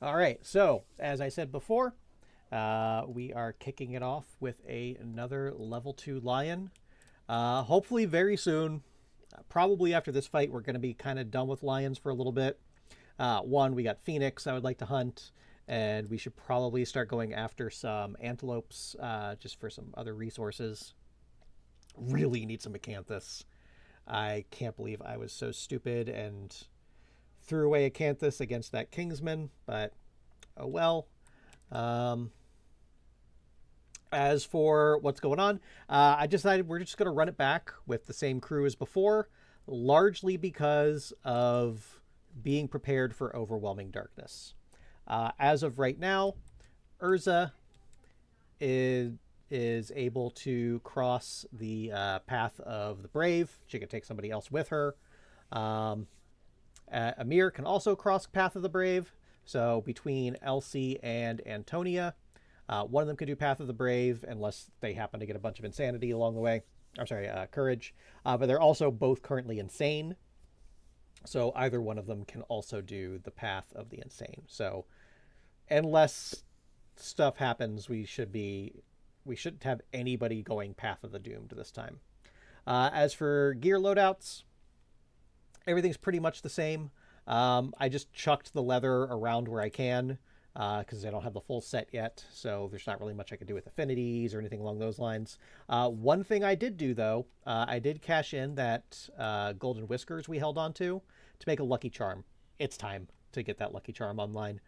All right, so as I said before, we are kicking it off with another level 2 lion. Hopefully very soon. Probably after this fight, we're going to be kind of done with lions for a little bit. One, we got Phoenix I would like to hunt, and we should probably start going after some antelopes just for some other resources. Really need some acanthus. I can't believe I was so stupid and threw away acanthus against that Kingsman, but oh well. Um, as for what's going on, I decided we're just going to run it back with the same crew as before, largely because of being prepared for overwhelming darkness. As of right now, Urza is able to cross the path of the brave. She can take somebody else with her. Um, Amir can also cross Path of the Brave. So between Elsie and Antonia, one of them could do Path of the Brave unless they happen to get a bunch of insanity along the way. I'm sorry, courage. But they're also both currently insane. So either one of them can also do the Path of the Insane. So unless stuff happens, we shouldn't have anybody going Path of the Doomed this time. As for gear loadouts, everything's pretty much the same. I just chucked the leather around where I can because I don't have the full set yet, so there's not really much I can do with affinities or anything along those lines. One thing I did do, though, I did cash in that golden whiskers we held on to make a lucky charm. It's time to get that lucky charm online.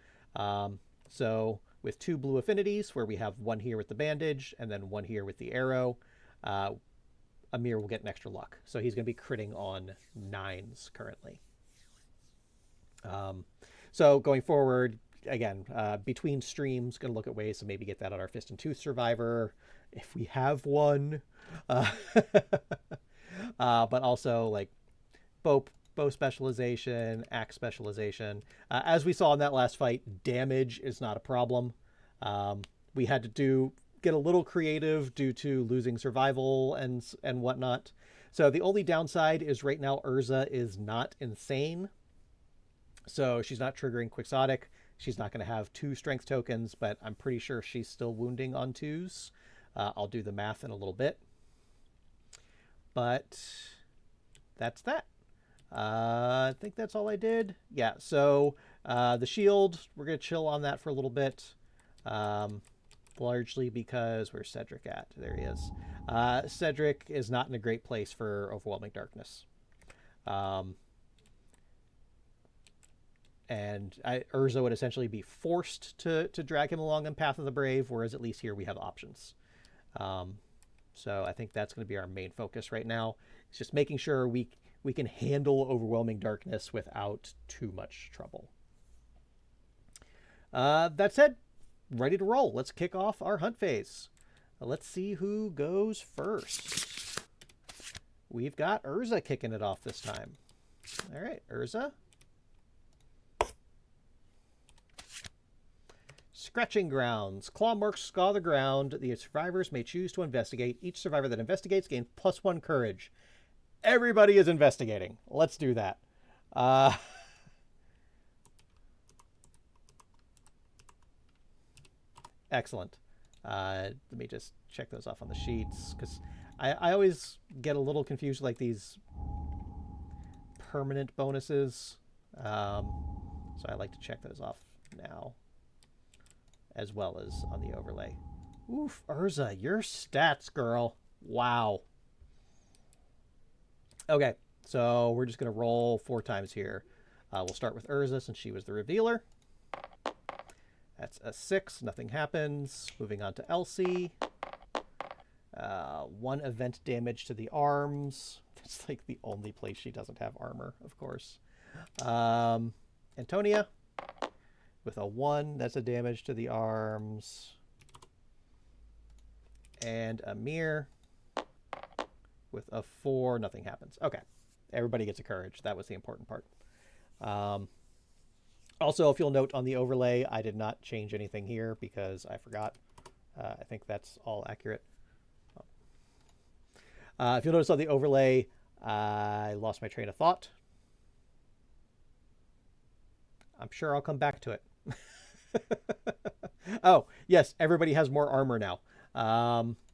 So with two blue affinities, where we have one here with the bandage and then one here with the arrow, Amir will get an extra luck. So he's going to be critting on nines currently. So going forward, again, between streams, going to look at ways to maybe get that on our Fist and Tooth Survivor if we have one. Uh, but also like bow specialization, axe specialization. As we saw in that last fight, damage is not a problem. We had to get a little creative due to losing survival and whatnot. So the only downside is right now Urza is not insane. So she's not triggering Quixotic. She's not going to have two strength tokens, but I'm pretty sure she's still wounding on twos. I'll do the math in a little bit. But that's that. I think that's all I did. Yeah, so the shield, we're going to chill on that for a little bit. Largely because where's Cedric at? There he is. Cedric is not in a great place for overwhelming darkness. And Urza would essentially be forced to drag him along on Path of the Brave, whereas at least here we have options. So I think that's going to be our main focus right now. It's just making sure we can handle overwhelming darkness without too much trouble. That said, ready to roll. Let's kick off our hunt phase. Let's see who goes first. We've got Urza kicking it off this time. All right, Urza. Scratching grounds. Claw marks scour the ground. The survivors may choose to investigate. Each survivor that investigates gains +1 courage. Everybody is investigating. Let's do that. Excellent. Let me just check those off on the sheets because I always get a little confused like these permanent bonuses. So I like to check those off now as well as on the overlay. Oof, Urza, your stats, girl. Wow. Okay, so we're just going to roll 4 times here. We'll start with Urza since she was the revealer. That's a 6. Nothing happens. Moving on to Elsie. 1 event damage to the arms. That's like the only place she doesn't have armor, of course. Antonia with a 1. That's a damage to the arms. And Amir with a 4. Nothing happens. Okay. Everybody gets a courage. That was the important part. Also, if you'll note on the overlay, I did not change anything here because I forgot. I think that's all accurate. If you'll notice on the overlay, I lost my train of thought. I'm sure I'll come back to it. Oh, yes, everybody has more armor now.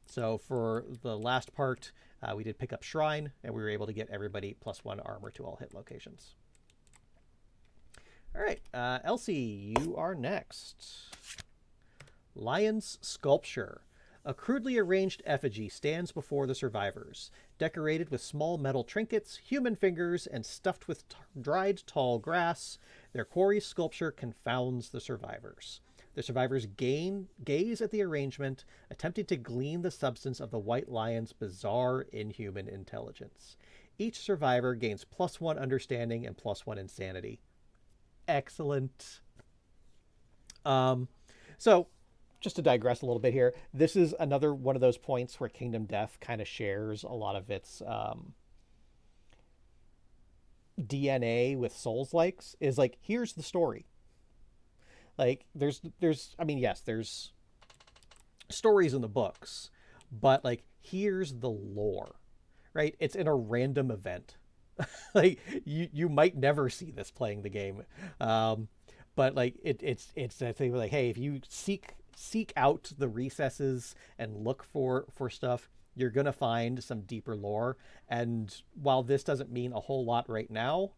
So for the last part, we did pick up Shrine, and we were able to get everybody +1 armor to all hit locations. All right, Elsie, you are next. Lion's Sculpture. A crudely arranged effigy stands before the survivors, decorated with small metal trinkets, human fingers, and stuffed with dried tall grass. Their quarry's sculpture confounds the survivors. The survivors gaze at the arrangement, attempting to glean the substance of the white lion's bizarre, inhuman intelligence. Each survivor gains +1 understanding and +1 insanity. Excellent. So, just to digress a little bit here, this is another one of those points where Kingdom Death kind of shares a lot of its DNA with Souls-likes. Is like, here's the story. Like, I mean, yes, there's stories in the books, but like, here's the lore, right? It's in a random event. Like, you might never see this playing the game, but like, it's a thing like, hey, if you seek out the recesses and look for stuff, you're gonna find some deeper lore. And while this doesn't mean a whole lot right now,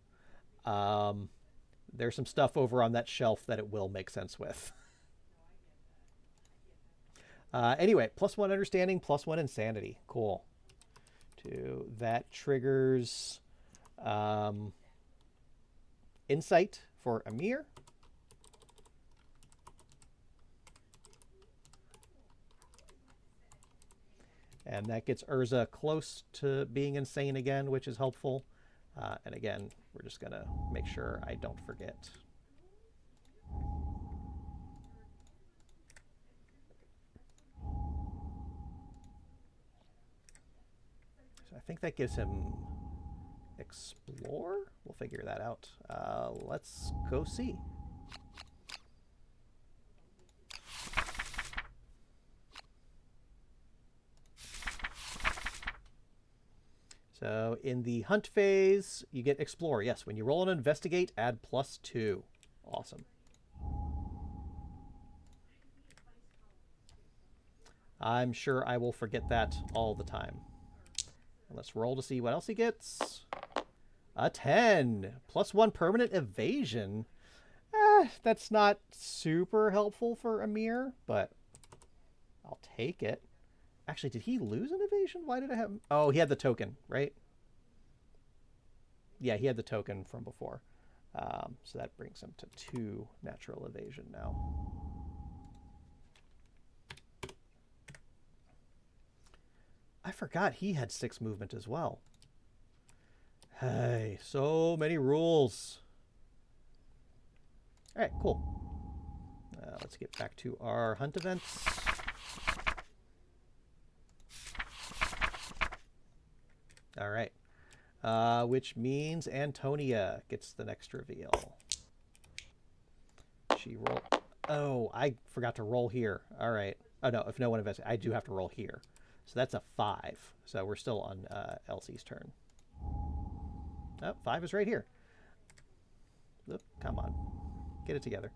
there's some stuff over on that shelf that it will make sense with. Anyway, +1 understanding, +1 insanity. Cool. That triggers insight for Amir. And that gets Urza close to being insane again, which is helpful. And again, we're just going to make sure I don't forget. So I think that gives him Explore? We'll figure that out. Let's go see. So in the hunt phase, you get Explore. Yes, when you roll an Investigate, add +2. Awesome. I'm sure I will forget that all the time. Let's roll to see what else he gets. A 10. +1 permanent evasion. That's not super helpful for Amir, but I'll take it. Actually, did he lose an evasion? Why did I have... Oh, he had the token, right? Yeah, he had the token from before. So that brings him to 2 natural evasion now. I forgot he had 6 movement as well. Hey, so many rules. All right, cool. Let's get back to our hunt events. All right. Which means Antonia gets the next reveal. She rolled. Oh, I forgot to roll here. All right. Oh, no, if no one invests, I do have to roll here. So that's a 5. So we're still on Elsie's turn. Oh, 5 is right here. Oop, come on. Get it together.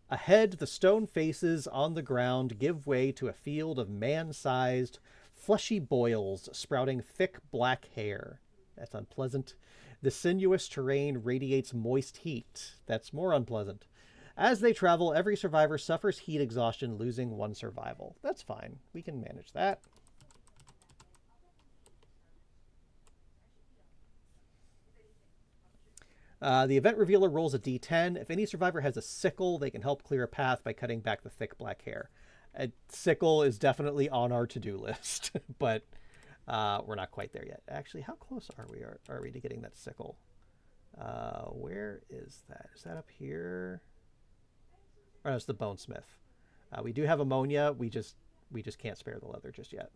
Ahead, the stone faces on the ground give way to a field of man-sized, fleshy boils sprouting thick black hair. That's unpleasant. The sinuous terrain radiates moist heat. That's more unpleasant. As they travel, every survivor suffers heat exhaustion, losing 1 survival. That's fine. We can manage that. The event revealer rolls a d10. If any survivor has a sickle, they can help clear a path by cutting back the thick black hair. A sickle is definitely on our to-do list, but we're not quite there yet. Actually, how close are we to getting that sickle? Where is that? Is that up here? Or no, it's the bonesmith. We do have ammonia. We just can't spare the leather just yet.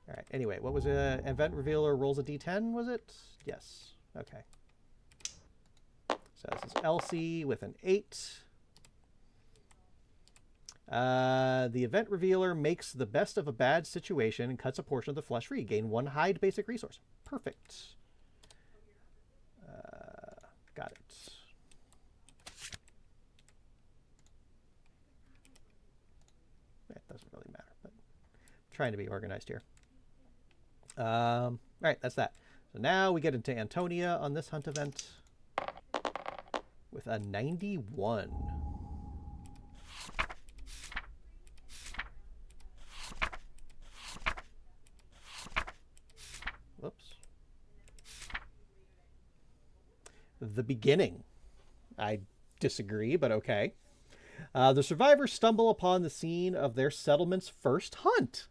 All right. Anyway, what was it? Event revealer rolls a d10, was it? Yes. Okay. So this is Elsie with an 8. The event revealer makes the best of a bad situation and cuts a portion of the flesh free. Gain 1 hide basic resource. Perfect. Got it. trying to be organized here. All right, that's that. So now we get into Antonia on this hunt event with a 91. Whoops. The beginning. I disagree, but okay. The survivors stumble upon the scene of their settlement's first hunt.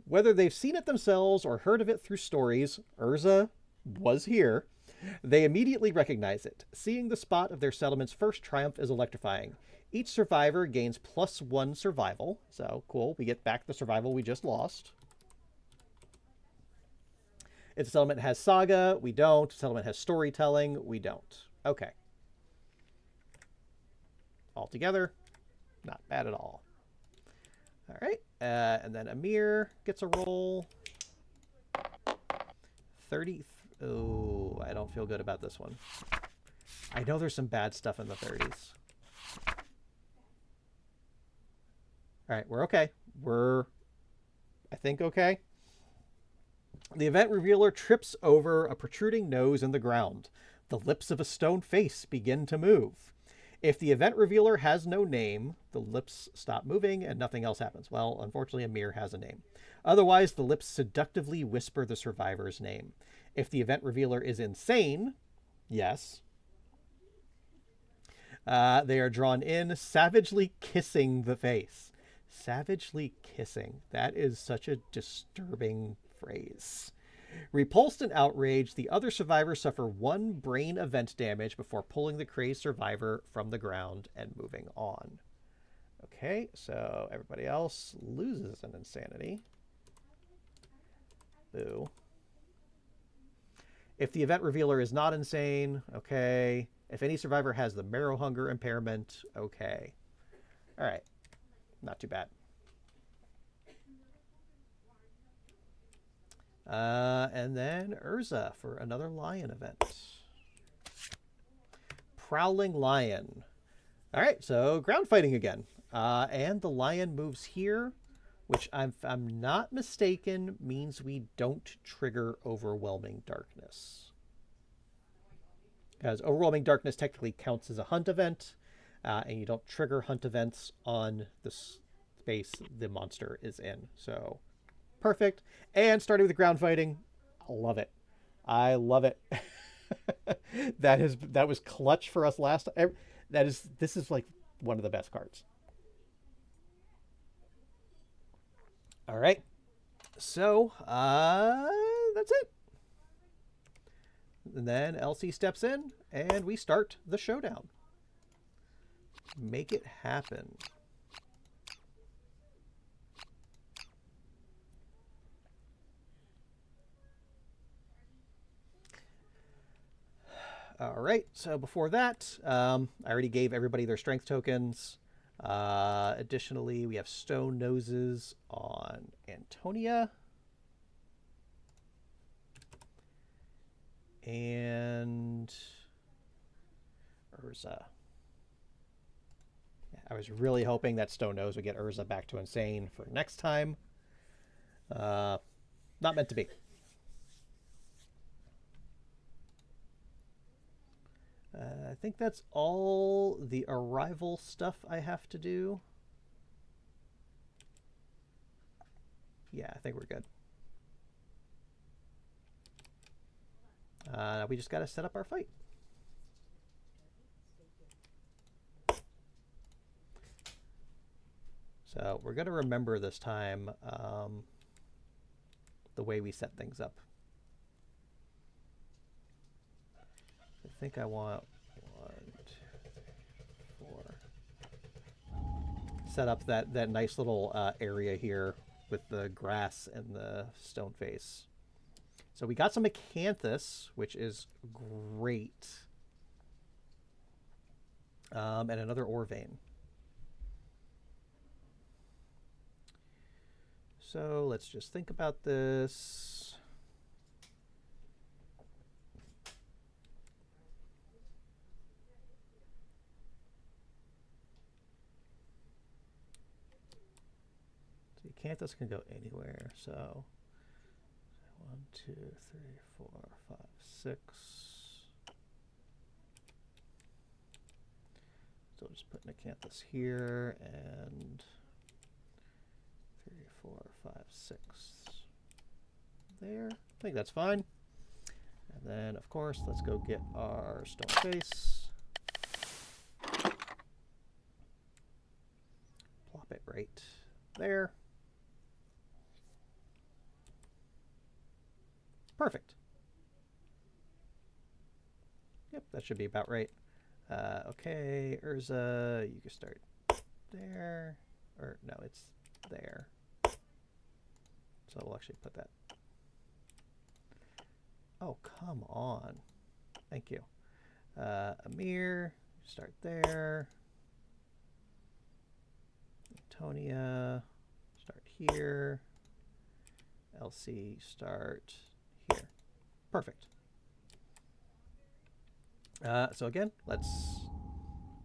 Whether they've seen it themselves or heard of it through stories, Urza was here. They immediately recognize it. Seeing the spot of their settlement's first triumph is electrifying. Each survivor gains +1 survival. So, cool. We get back the survival we just lost. If the settlement has saga, we don't. If the settlement has storytelling, we don't. Okay. Altogether, not bad at all. All right. And then Amir gets a roll. 30. Oh, I don't feel good about this one. I know there's some bad stuff in the 30s. All right, we're okay. We're, I think, okay. The event revealer trips over a protruding nose in the ground. The lips of a stone face begin to move. If the event revealer has no name, the lips stop moving and nothing else happens. Well, unfortunately, Amir has a name. Otherwise, the lips seductively whisper the survivor's name. If the event revealer is insane, yes, they are drawn in, savagely kissing the face. Savagely kissing. That is such a disturbing phrase. Repulsed and outraged, the other survivors suffer 1 brain event damage before pulling the crazed survivor from the ground and moving on. Okay, so everybody else loses an insanity. Boo. If the event revealer is not insane, okay. If any survivor has the marrow hunger impairment, okay. All right, not too bad. And then Urza for another lion event. Prowling lion. All right, so ground fighting again. And the lion moves here, which if I'm not mistaken, means we don't trigger Overwhelming Darkness. Because Overwhelming Darkness technically counts as a hunt event, and you don't trigger hunt events on the space the monster is in. So perfect. And starting with the ground fighting, I love it. I love it. That was clutch for us last time. This is like one of the best cards. All right. So, that's it. And then Elsie steps in and we start the showdown. Make it happen. All right, so before that, I already gave everybody their strength tokens. Additionally, we have stone noses on Antonia. And Urza. Yeah, I was really hoping that stone nose would get Urza back to insane for next time. Not meant to be. I think that's all the arrival stuff I have to do. Yeah, I think we're good. We just got to set up our fight. So we're going to remember this time the way we set things up. I think I want 1, 2, 3, 4. Set up that nice little area here with the grass and the stone face. So we got some acanthus, which is great. And another ore vein. So let's just think about this. Acanthus can go anywhere, so 1, 2, 3, 4, 5, 6. So we'll just put an Acanthus here, and 3, 4, 5, 6 there. I think that's fine. And then, of course, let's go get our stone face. Plop it right there. Perfect. Yep, that should be about right. Okay, Urza, you can start there. Or, no, it's there. So we'll actually put that. Oh, come on. Thank you. Amir, start there. Antonia, start here. Elsie, start here. Perfect. So again, let's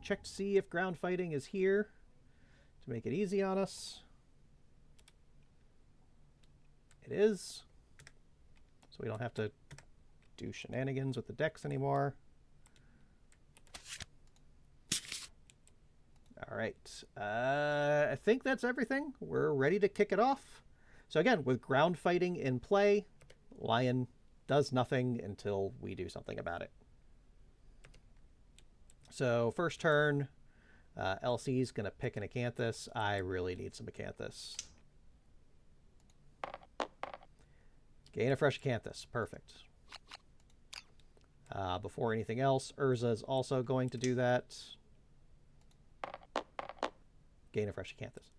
check to see if ground fighting is here to make it easy on us. It is. So we don't have to do shenanigans with the decks anymore. All right. I think that's everything. We're ready to kick it off. So again, with ground fighting in play, Lion does nothing until we do something about it. So first turn, Elsie's going to pick an Acanthus. I really need some Acanthus. Gain a fresh Acanthus. Perfect. Before anything else, Urza is also going to do that. Gain a fresh Acanthus.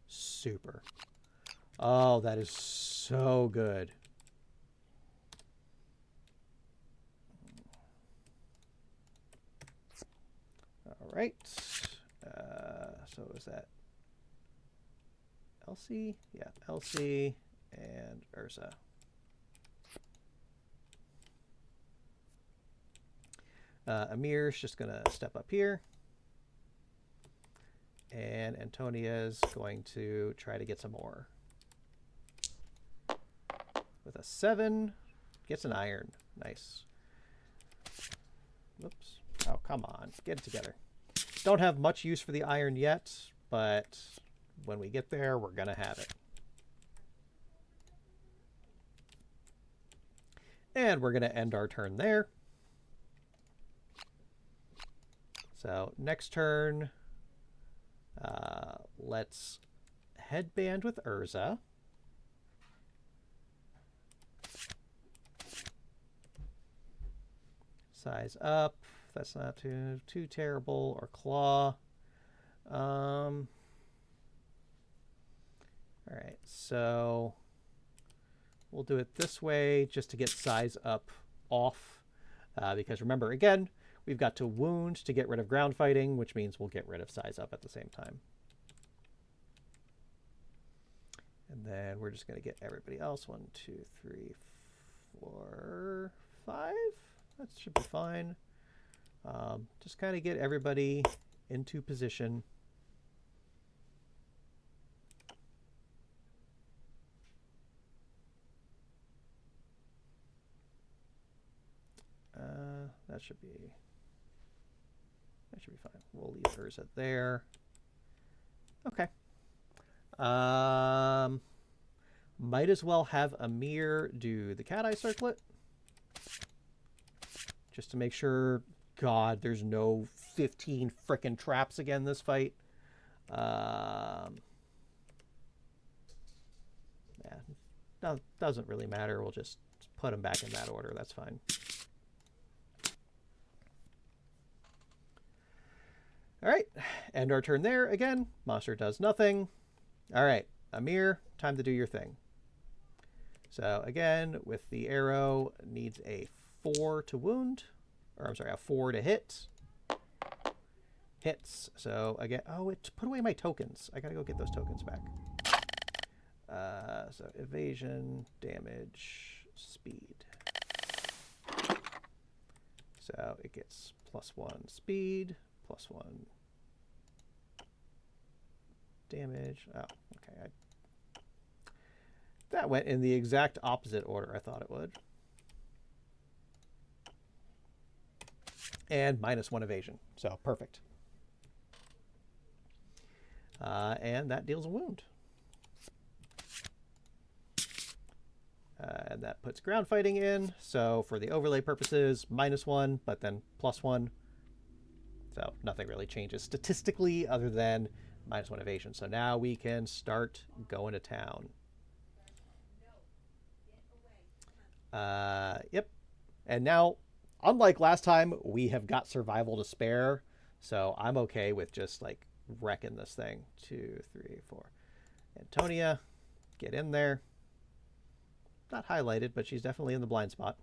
Super. Oh, that is so good. All right. So is that Elsie? Yeah, Elsie and Urza. Amir's just going to step up here. And Antonia's going to try to get some more. With a 7, gets an iron. Nice. Whoops. Oh, come on. Get it together. Don't have much use for the iron yet, but when we get there, we're going to have it. And we're going to end our turn there. So next turn, let's headband with Urza. Size up. That's not too terrible. Or claw. All right, so we'll do it this way just to get size up off. Because remember, again, we've got to wound to get rid of ground fighting, which means we'll get rid of size up at the same time. And then we're just going to get everybody else. 1, 2, 3, 4, 5. That should be fine. Just kind of get everybody into position. That should be fine. We'll leave hers at there. Okay. Might as well have Amir do the cat eye circlet. Just to make sure, God, there's no 15 frickin' traps again this fight. Yeah, no, doesn't really matter. We'll just put them back in that order. That's fine. All right, end our turn there. Again, monster does nothing. All right, Amir, time to do your thing. So again, with the arrow, needs a 4 to wound. Or I'm sorry, a 4 to hit. Hits. So again, oh, it put away my tokens. I gotta go get those tokens back. So evasion, damage, speed. So it gets +1 speed, +1 damage. Oh, okay. That went in the exact opposite order I thought it would. And -1 evasion. So perfect. And that deals a wound. And that puts ground fighting in. So for the overlay purposes, -1, but then +1. So nothing really changes statistically other than -1 evasion. So now we can start going to town. Yep. And now, unlike last time, we have got survival to spare. So I'm okay with just like wrecking this thing. 2, 3, 4. Antonia, get in there. Not highlighted, but she's definitely in the blind spot.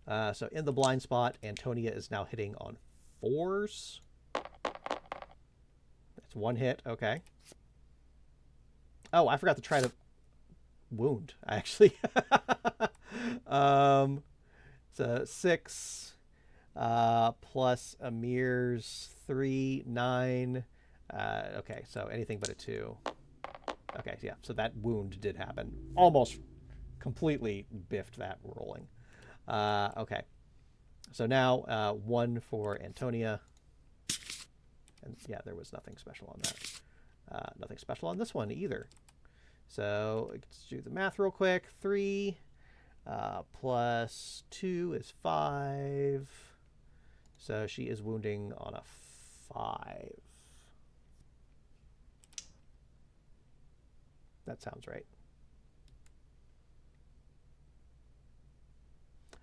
So in the blind spot, Antonia is now hitting on 4s. That's 1 hit. Okay. Oh, I forgot to try to wound, actually. So 6 plus Amir's 3, 9. Okay, so anything but a 2. Okay, yeah, so that wound did happen. Almost completely biffed that rolling. Okay, so now 1 for Antonia. And yeah, there was nothing special on that. Nothing special on this one either. So let's do the math real quick. 3 plus 2 is 5. So she is wounding on a 5. That sounds right.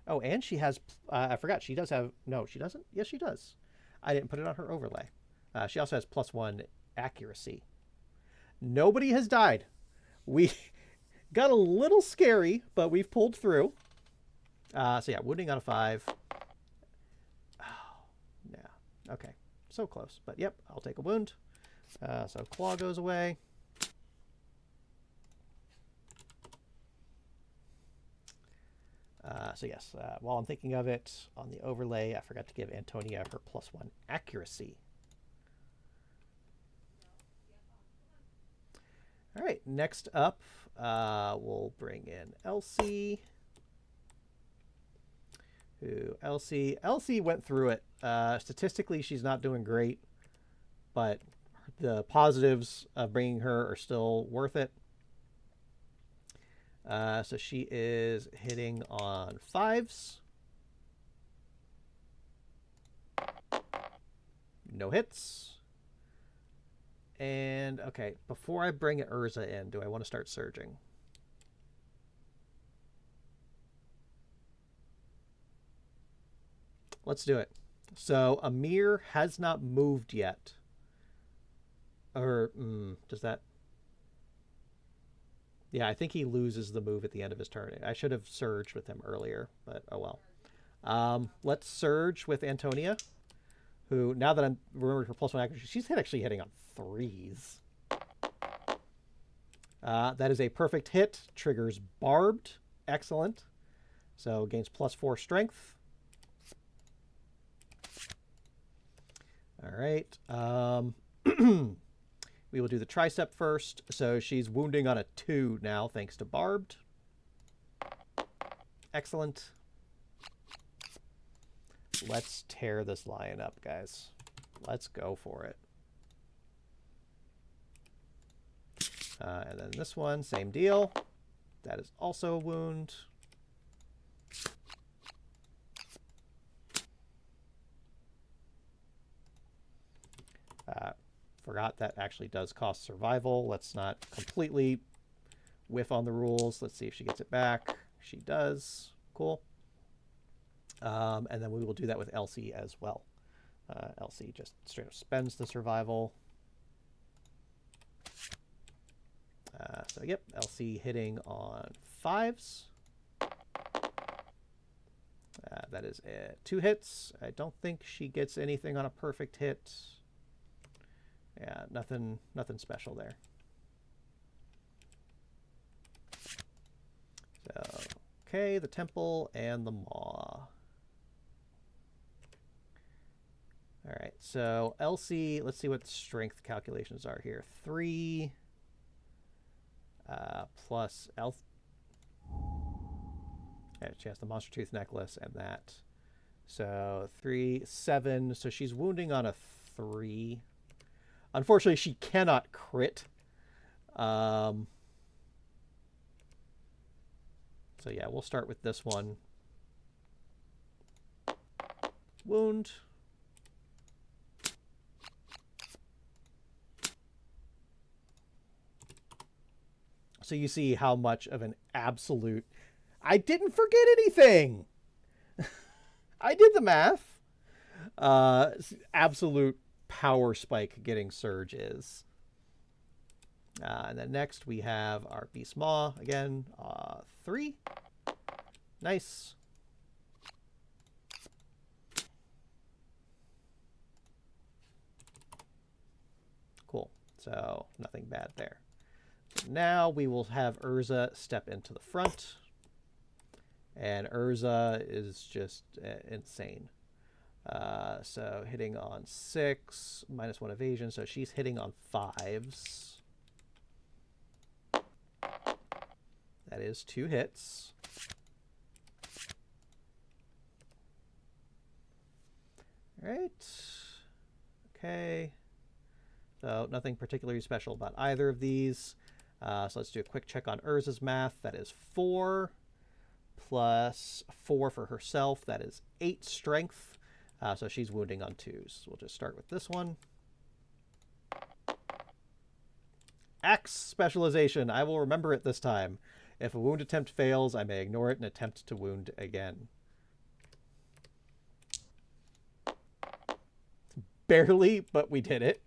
Oh, and she has, I forgot, she does have, no, she doesn't? Yes, she does. I didn't put it on her overlay. She also has +1 accuracy. Nobody has died. We got a little scary, but we've pulled through. So yeah, wounding on a 5. Oh, yeah. Okay. So close. But yep, I'll take a wound. So claw goes away. So yes, while I'm thinking of it, on the overlay, I forgot to give Antonia her +1 accuracy. All right, next up, we'll bring in Elsie. Elsie went through it. Statistically, she's not doing great, but the positives of bringing her are still worth it. So she is hitting on 5s. No hits. And, okay, before I bring Urza in, do I want to start surging? Let's do it. So Amir has not moved yet. Or, does that... Yeah, I think he loses the move at the end of his turn. I should have surged with him earlier, but oh well. Let's surge with Antonia, who, now that I'm remembering her +1 accuracy, she's actually hitting on 3s. That is a perfect hit. Triggers barbed. Excellent. So gains +4 strength. All right. We will do the tricep first. So she's wounding on a 2 now, thanks to barbed. Excellent. Let's tear this lion up, guys. Let's go for it. And then this one, same deal. That is also a wound. Forgot that actually does cost survival. Let's not completely whiff on the rules. Let's see if she gets it back. She does. Cool. And then we will do that with Elsie as well. Elsie just straight up spends the survival. So yep, Elsie hitting on 5s. That is 2 hits. I don't think she gets anything on a perfect hit. Yeah, nothing special there. So, okay, the temple and the maw. All right, so Elsie, let's see what strength calculations are here. 3. plus Elf. Yeah, she has the Monster Tooth necklace and that. So 3, 7. So she's wounding on a 3. Unfortunately, she cannot crit. So yeah, we'll start with this one. Wound. So you see how much of an absolute... I didn't forget anything! I did the math. Absolute power spike getting Surge is. And then next we have our Beast Maw again. 3. Nice. Cool. So nothing bad there. Now we will have Urza step into the front. And Urza is just insane. So hitting on 6, -1 evasion. So she's hitting on 5s. That is 2 hits. All right. Okay. So nothing particularly special about either of these. So let's do a quick check on Urza's math. That is 4 plus 4 for herself. That is 8 strength. So she's wounding on 2s. We'll just start with this one. Axe specialization. I will remember it this time. If a wound attempt fails, I may ignore it and attempt to wound again. Barely, but we did it.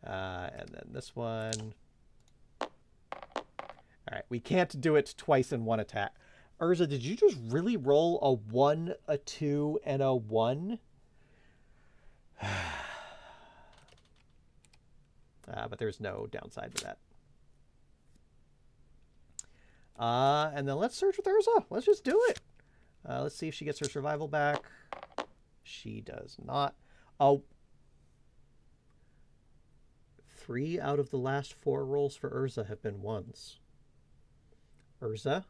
And then this one. All right, we can't do it twice in one attack. Urza, did you just really roll a 1, a 2, and a 1? But there's no downside to that. And then let's search with Urza. Let's just do it. Let's see if she gets her survival back. She does not. Oh. 3 out of the last 4 rolls for Urza have been 1s. Urza,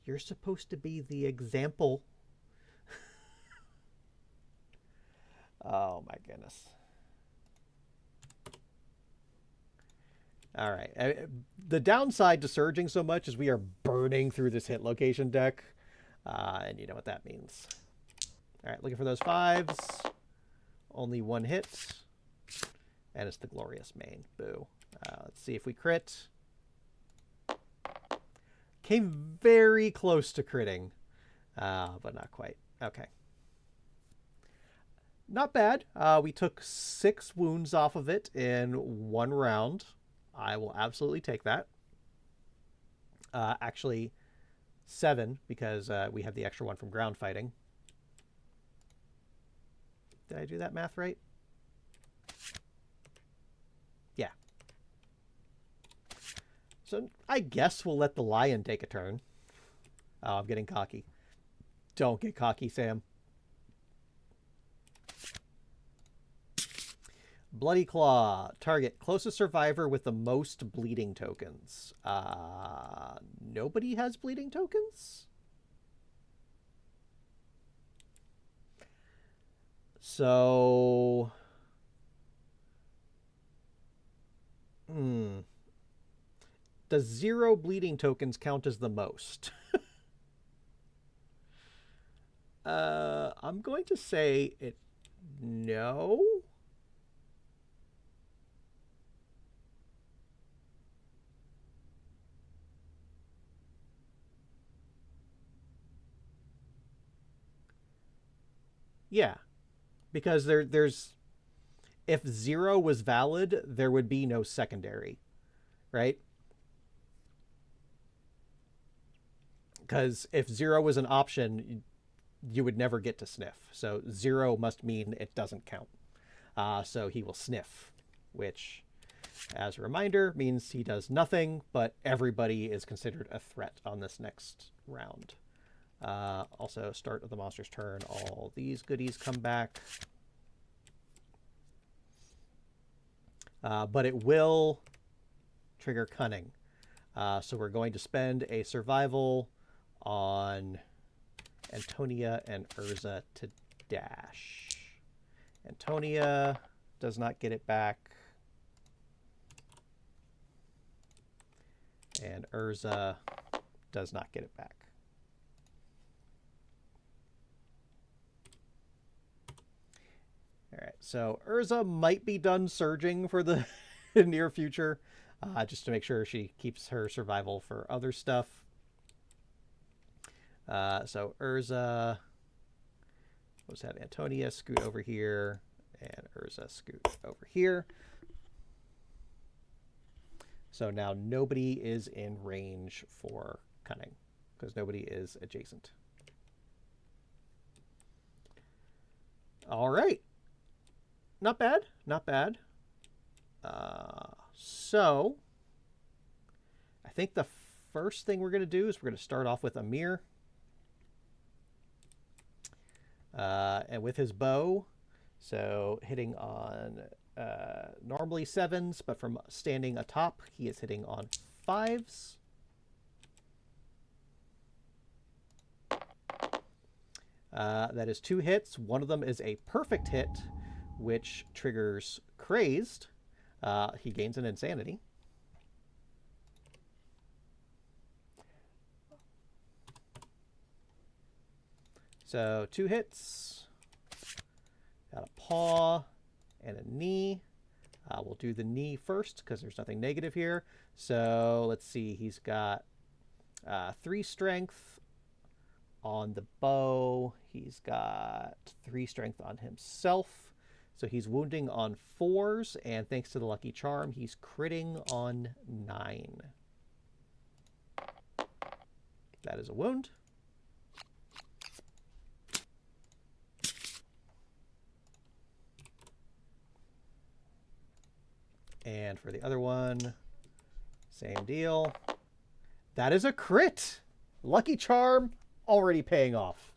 you're supposed to be the example. Oh my goodness. All right. The downside to surging so much is we are burning through this hit location deck. And you know what that means. All right, looking for those 5s. Only 1 hit. And it's the Glorious Mane. Boo. Let's see if we crit. Came very close to critting, but not quite. Okay. Not bad. We took 6 wounds off of it in 1 round. I will absolutely take that. Actually, 7, because we have the extra one from ground fighting. Did I do that math right? Yeah. So I guess we'll let the lion take a turn. Oh, I'm getting cocky. Don't get cocky, Sam. Bloody Claw. Target closest survivor with the most bleeding tokens. Nobody has bleeding tokens? So... Does 0 bleeding tokens count as the most? I'm going to say it... No? Yeah, because there's... If 0 was valid, there would be no secondary, right? Because if 0 was an option, you would never get to sniff. So 0 must mean it doesn't count. So he will sniff, which, as a reminder, means he does nothing, but everybody is considered a threat on this next round. Also, start of the monster's turn, all these goodies come back. but it will trigger cunning. So we're going to spend a survival on Antonia and Urza to dash. Antonia does not get it back. And Urza does not get it back. All right, so Urza might be done surging for the near future, just to make sure she keeps her survival for other stuff. So Urza, let's have Antonia scoot over here, and Urza scoot over here. So now nobody is in range for cunning, because nobody is adjacent. All right. Not bad, not bad. So I think the first thing we're going to do is we're going to start off with Amir. And with his bow, so hitting on normally 7s, but from standing atop, he is hitting on 5s. That is 2 hits. One of them is a perfect hit, which triggers Crazed. He gains an Insanity. So 2 hits. Got a paw and a knee. We'll do the knee first because there's nothing negative here. So let's see. He's got 3 strength on the bow. He's got 3 strength on himself. So he's wounding on 4s, and thanks to the lucky charm, he's critting on 9. That is a wound. And for the other one, same deal. That is a crit! Lucky charm already paying off.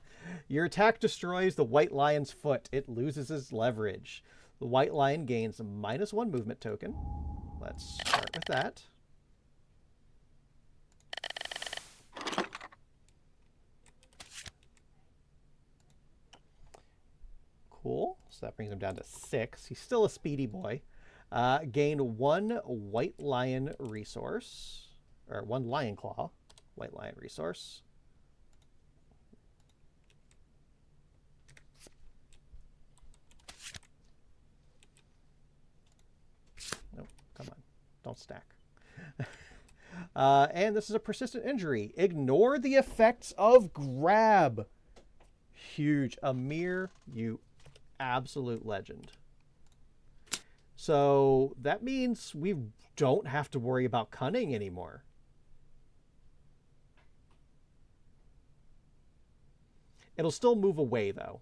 Your attack destroys the white lion's foot. It loses its leverage. The white lion gains a -1 movement token. Let's start with that. Cool. So that brings him down to 6. He's still a speedy boy. Gain 1 white lion resource, or 1 lion claw, white lion resource. Nope, come on, don't stack. And this is a persistent injury. Ignore the effects of grab. Huge. Amir, you absolute legend. So that means we don't have to worry about cunning anymore. It'll still move away though,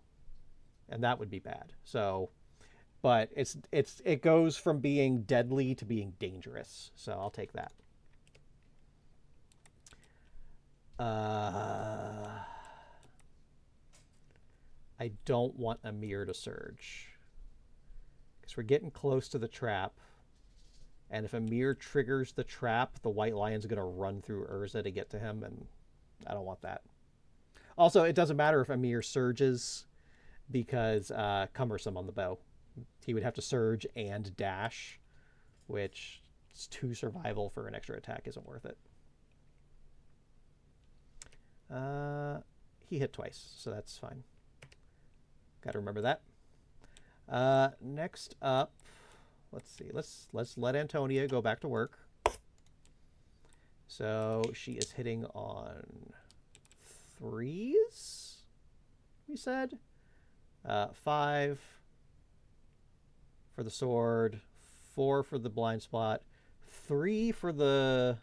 and that would be bad. So, but it goes from being deadly to being dangerous. So I'll take that. I don't want Amir to surge, because we're getting close to the trap. And if Amir triggers the trap, the white lion's going to run through Urza to get to him, and I don't want that. Also, it doesn't matter if Amir surges, because cumbersome on the bow. He would have to surge and dash, which is 2 survival for an extra attack isn't worth it. He hit twice, so that's fine. Got to remember that. Next up, let's see. Let's let Antonia go back to work. So she is hitting on 3s, we said. 5 for the sword, 4 for the blind spot, 3 for the...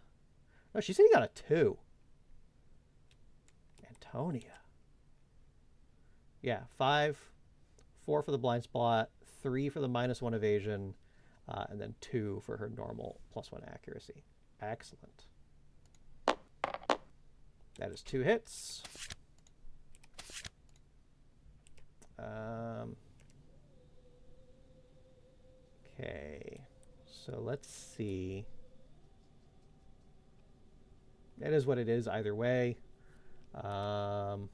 Oh, she said he got a 2. Antonia. Yeah, 5, 4 for the blind spot, 3 for the -1 evasion, and then 2 for her normal +1 accuracy. Excellent. That is 2 hits. Okay, So let's see. It is what it is either way. Might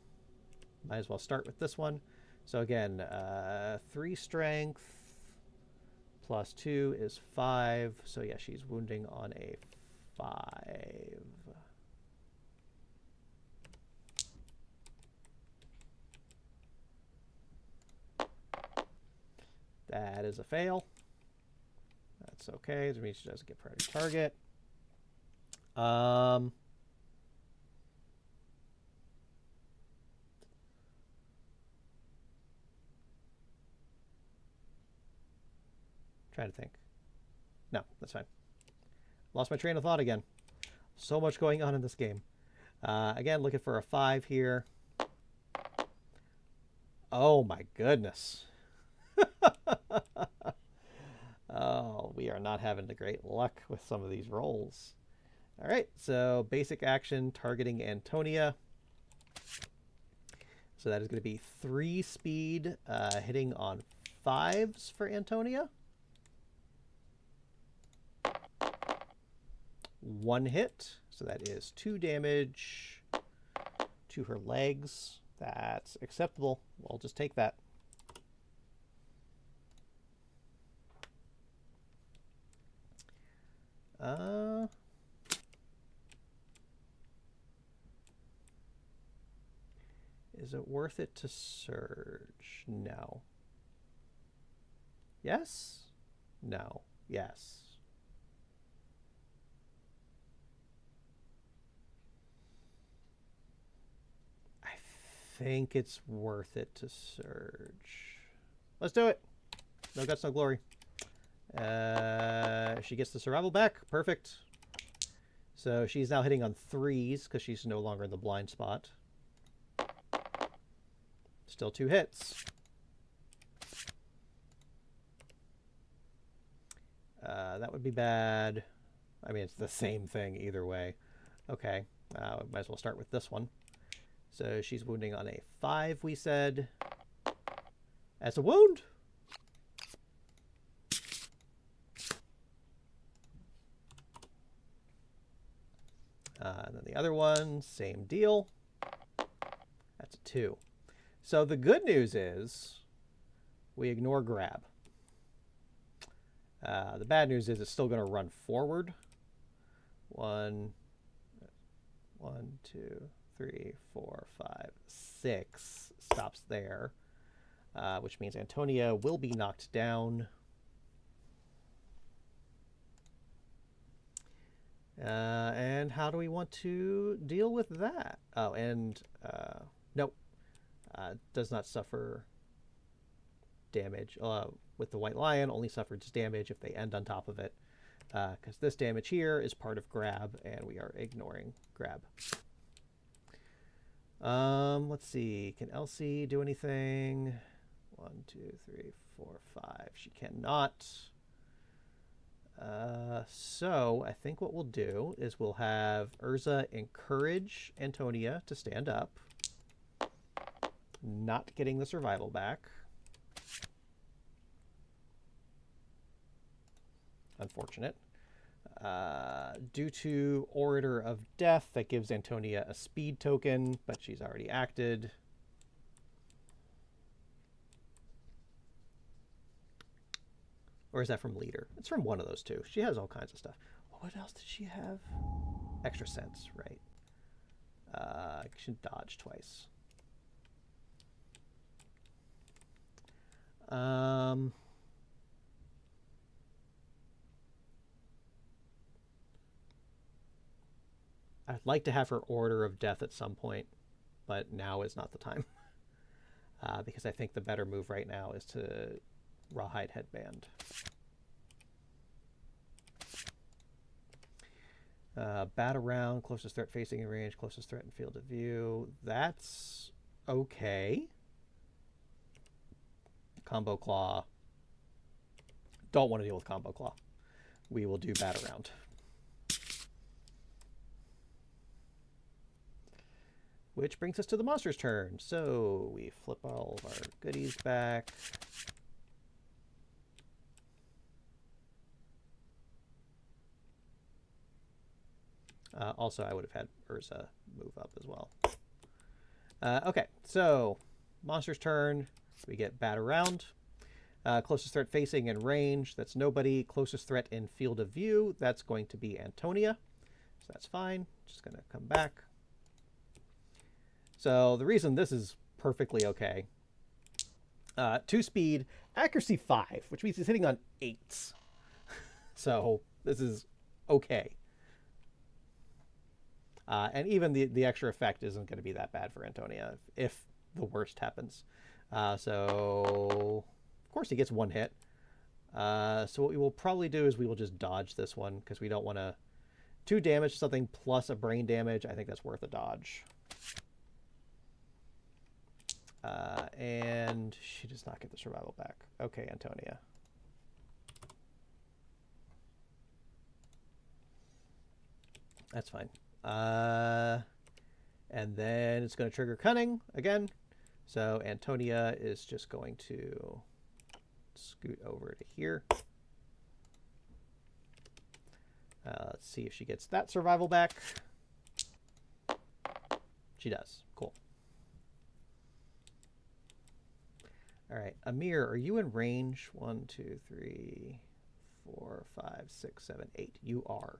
as well start with this one. So again, 3 strength plus 2 is 5. So yeah, she's wounding on a 5. That is a fail. That's okay. That means she doesn't get priority target. Trying to think. No, that's fine. Lost my train of thought again. So much going on in this game. Again, looking for a 5 here. Oh my goodness. Oh, we are not having the great luck with some of these rolls. All right, so basic action targeting Antonia. So that is going to be 3 speed, hitting on 5s for Antonia. 1 hit, so that is 2 damage to her legs. That's acceptable. We'll just take that. Is it worth it to surge? No. Yes? No. Yes. I think it's worth it to surge. Let's do it. No guts, no glory. She gets the survival back. Perfect. So she's now hitting on 3s because she's no longer in the blind spot. Still 2 hits. That would be bad. I mean, it's the same thing either way. Okay, might as well start with this one. So she's wounding on a 5, we said. As a wound. And then the other one, same deal. That's a 2. So the good news is we ignore grab. The bad news is it's still going to run forward. 1, 2, 3, 4, 5, 6 stops there, which means Antonia will be knocked down. And how do we want to deal with that? Oh, and nope. Does not suffer damage. With the White Lion, only suffers damage if they end on top of it. Because this damage here is part of grab, and we are ignoring grab. Let's see. Can Elsie do anything? 1, 2, 3, 4, 5. She cannot. So I think what we'll do is we'll have Urza encourage Antonia to stand up. Not getting the survival back. Unfortunate. Due to Orator of Death, that gives Antonia a speed token, but she's already acted. Or is that from Leader? It's from one of those two. She has all kinds of stuff. What else did she have? Extra sense, right. She can dodge twice. I'd like to have her Order of Death at some point, but now is not the time. Because I think the better move right now is to Rawhide Headband. Bat around, closest threat facing in range, closest threat in field of view. That's okay. Combo Claw. Don't want to deal with Combo Claw. We will do Bat around. Which brings us to the monster's turn. So we flip all of our goodies back. Also, I would have had Urza move up as well. Okay, so monster's turn. We get bat around. Closest threat facing in range. That's nobody. Closest threat in field of view. That's going to be Antonia. So that's fine. Just going to come back. So the reason this is perfectly okay. 2 speed, accuracy 5, which means he's hitting on 8s. So this is okay. And even the extra effect isn't going to be that bad for Antonia if the worst happens. So, of course, he gets 1 hit. So what we will probably do is we will just dodge this one because we don't want to... 2 damage to something plus a brain damage. I think that's worth a dodge. And she does not get the survival back. Okay, Antonia. That's fine. And then it's going to trigger Cunning again. So Antonia is just going to scoot over to here. Let's see if she gets that survival back. She does. Cool. All right, Amir, are you in range? 1, 2, 3, 4, 5, 6, 7, 8. You are.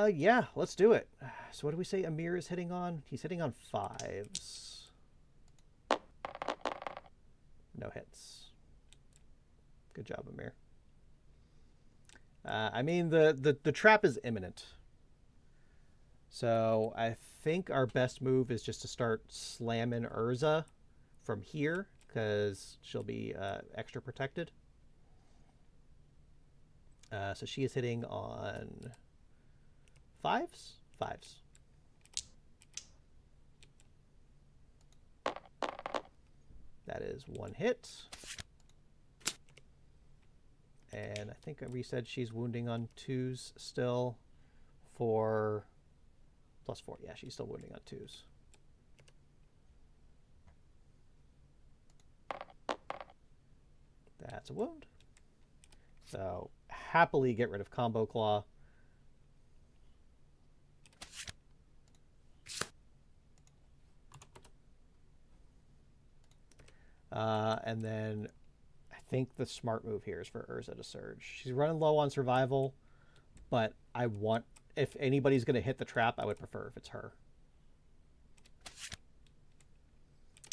Yeah, let's do it. So what do we say Amir is hitting on? He's hitting on 5s. No hits. Good job, Amir. I mean, the trap is imminent. So I think our best move is just to start slamming Urza from here, because she'll be extra protected. So she is hitting on 5s? 5s. That is 1 hit. And I think we said she's wounding on 2s still for +4. Yeah, she's still wounding on 2s. That's a wound. So happily get rid of Combo Claw. And then I think the smart move here is for Urza to surge. She's running low on survival, but I want, if anybody's going to hit the trap, I would prefer if it's her.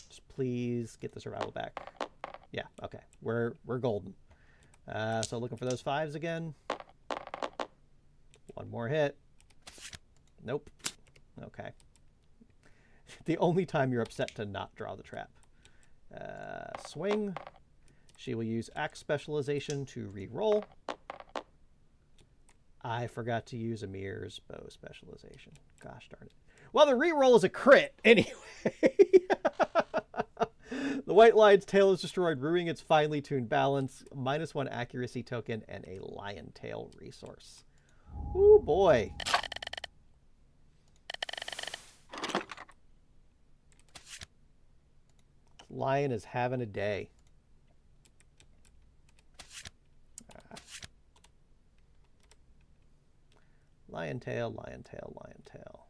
Just please get the survival back. Yeah, okay. We're golden. So looking for those 5s again. 1 more hit. Nope. Okay. The only time you're upset to not draw the trap. Swing. She will use Axe Specialization to re-roll. I forgot to use Amir's Bow Specialization. Gosh darn it. Well, the re-roll is a crit anyway. The White Lion's tail is destroyed, ruining its finely tuned balance. -1 accuracy token and a lion tail resource. Ooh, boy. Lion is having a day. Lion tail, lion tail, lion tail.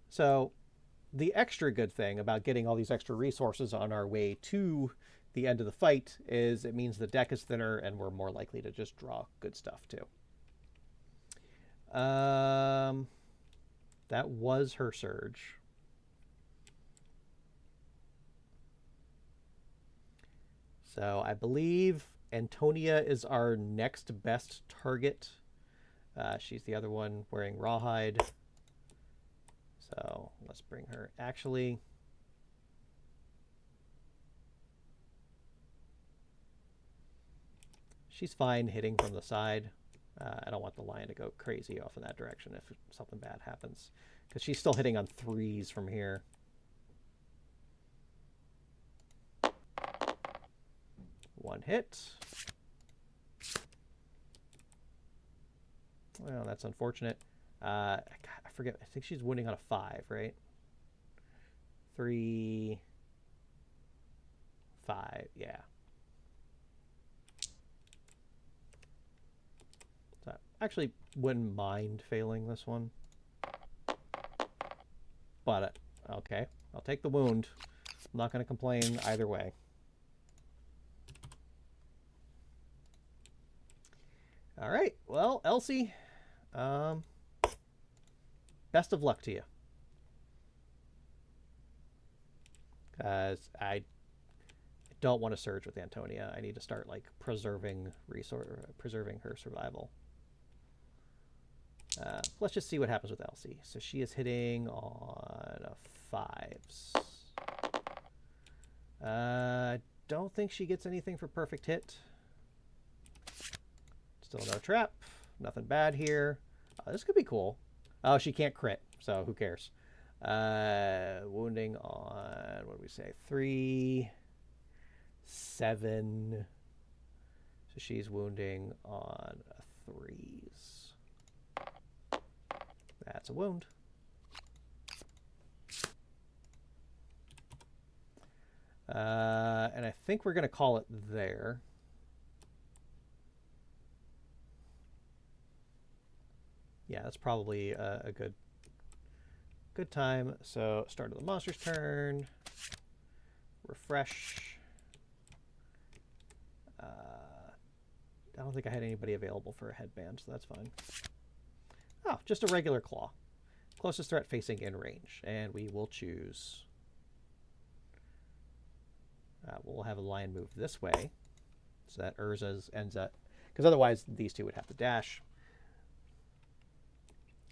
So the extra good thing about getting all these extra resources on our way to the end of the fight is it means the deck is thinner and we're more likely to just draw good stuff too. That was her surge. So I believe Antonia is our next best target. She's the other one wearing rawhide. So let's bring her. Actually, she's fine hitting from the side. I don't want the lion to go crazy off in that direction if something bad happens, because she's still hitting on 3s from here. One hit. Well, that's unfortunate. I forget. I think she's wounding on a 5, right? 3. 5, yeah. So I actually wouldn't mind failing this one. But, okay, I'll take the wound. I'm not going to complain either way. All right, well, Elsie, best of luck to you. Because I don't want to surge with Antonia. I need to start like preserving her survival. Let's just see what happens with Elsie. So she is hitting on a 5s. I don't think she gets anything for perfect hit. Still no trap. Nothing bad here. This could be cool. Oh, she can't crit, so who cares? Wounding on, what do we say? 3, 7. So she's wounding on 3s. That's a wound. And I think we're going to call it there. Yeah, that's probably a good time. So start of the monster's turn. Refresh. I don't think I had anybody available for a headband, so that's fine. Oh, just a regular claw. Closest threat facing in range. And we will choose... we'll have a lion move this way. So that Urza's ends up... Because otherwise, these two would have to dash.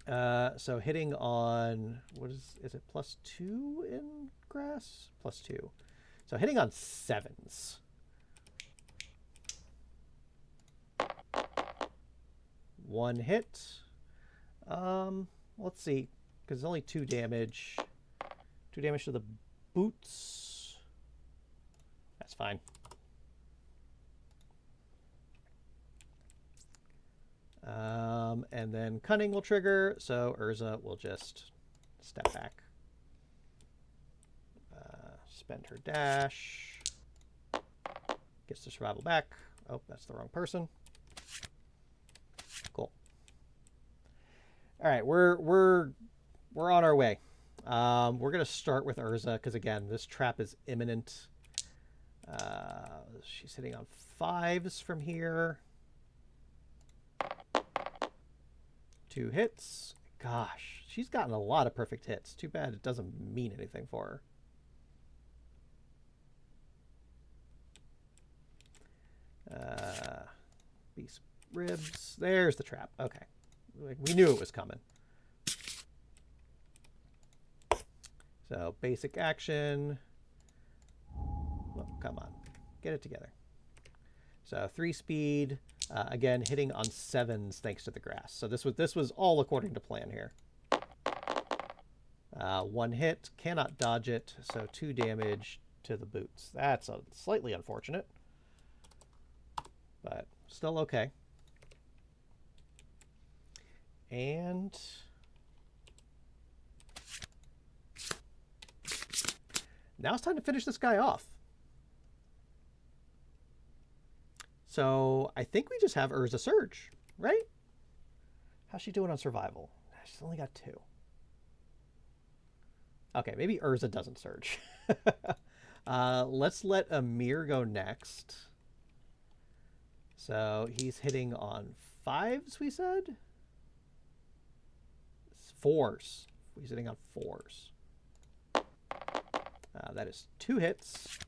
So hitting on... What is it? +2 in grass? +2. So hitting on 7s. One hit. Let's see, because it's only 2 damage. 2 damage to the boots. That's fine. And then Cunning will trigger, so Urza will just step back. Spend her dash. Gets the survival back. Oh, that's the wrong person. Cool. All right, we're on our way. We're gonna start with Urza because again, this trap is imminent. She's hitting on 5s from here. 2 hits. Gosh, she's gotten a lot of perfect hits. Too bad it doesn't mean anything for her. Beast ribs. There's the trap. Okay. We knew it was coming. So basic action. Oh, come on. Get it together. So 3 speed. Again, hitting on 7s thanks to the grass. So this was all according to plan here. 1 hit, cannot dodge it, so 2 damage to the boots. That's slightly unfortunate, but still okay. And now it's time to finish this guy off. So I think we just have Urza Surge, right? How's she doing on survival? She's only got 2. Okay, maybe Urza doesn't surge. Let's let Amir go next. So he's hitting on 5s, we said? 4s. He's hitting on 4s. That is 2 hits.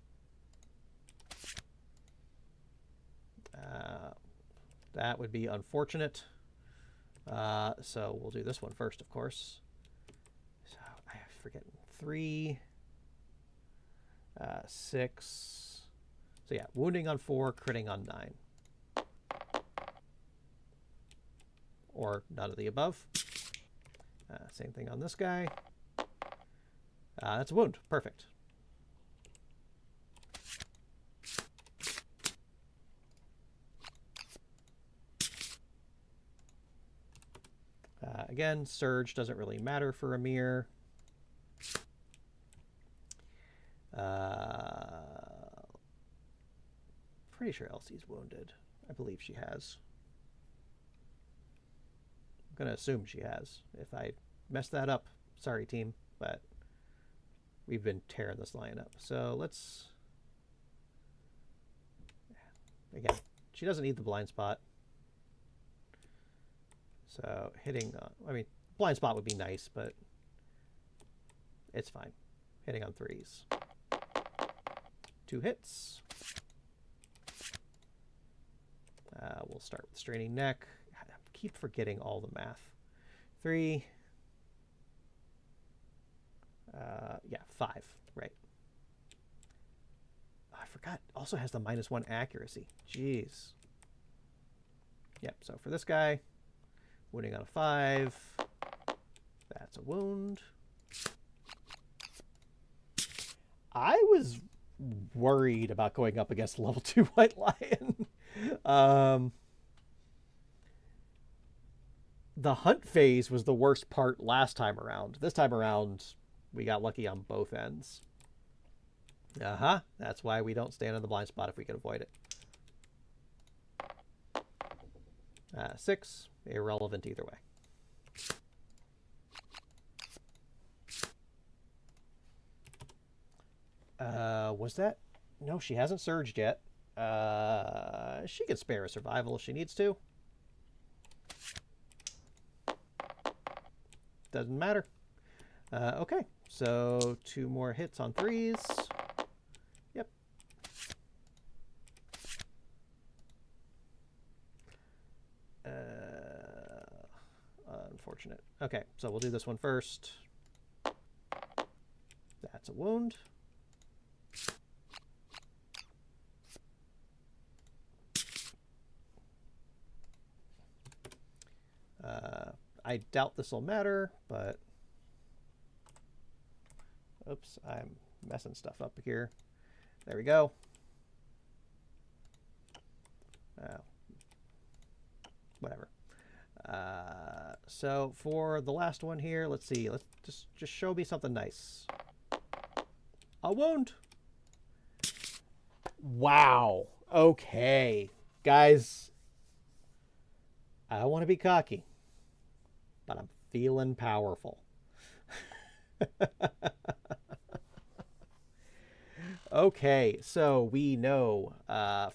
That would be unfortunate. So we'll do this one first, of course. So I forget 3, 6. So yeah, wounding on 4, critting on 9. Or none of the above. Same thing on this guy. That's a wound. Perfect. Again, Surge doesn't really matter for Amir. pretty sure Elsie's wounded. I believe she has. I'm going to assume she has. If I mess that up, sorry, team, but we've been tearing this lion up. So let's... Again, she doesn't need the blind spot. So hitting... I mean, blind spot would be nice, but it's fine. Hitting on 3s. 2 hits. We'll start with straining neck. I keep forgetting all the math. 3. Yeah, 5, right. Oh, I forgot. Also has the -1 accuracy. Jeez. Yep, so for this guy, wounding on a 5. That's a wound. I was worried about going up against level 2 White Lion. The hunt phase was the worst part last time around. This time around, we got lucky on both ends. That's why we don't stand in the blind spot if we can avoid it. 6, irrelevant either way. Was that? No, she hasn't surged yet. She can spare a survival if she needs to. Doesn't matter. Okay, so 2 more hits on 3s. Yep. Unfortunate. Okay, so we'll do this one first. That's a wound. I doubt this will matter, but... Oops, I'm messing stuff up here. There we go. Whatever. So for the last one here, let's see. Let's just show me something nice. A wound. Wow. Okay. Guys, I don't want to be cocky, but I'm feeling powerful. Okay, so we know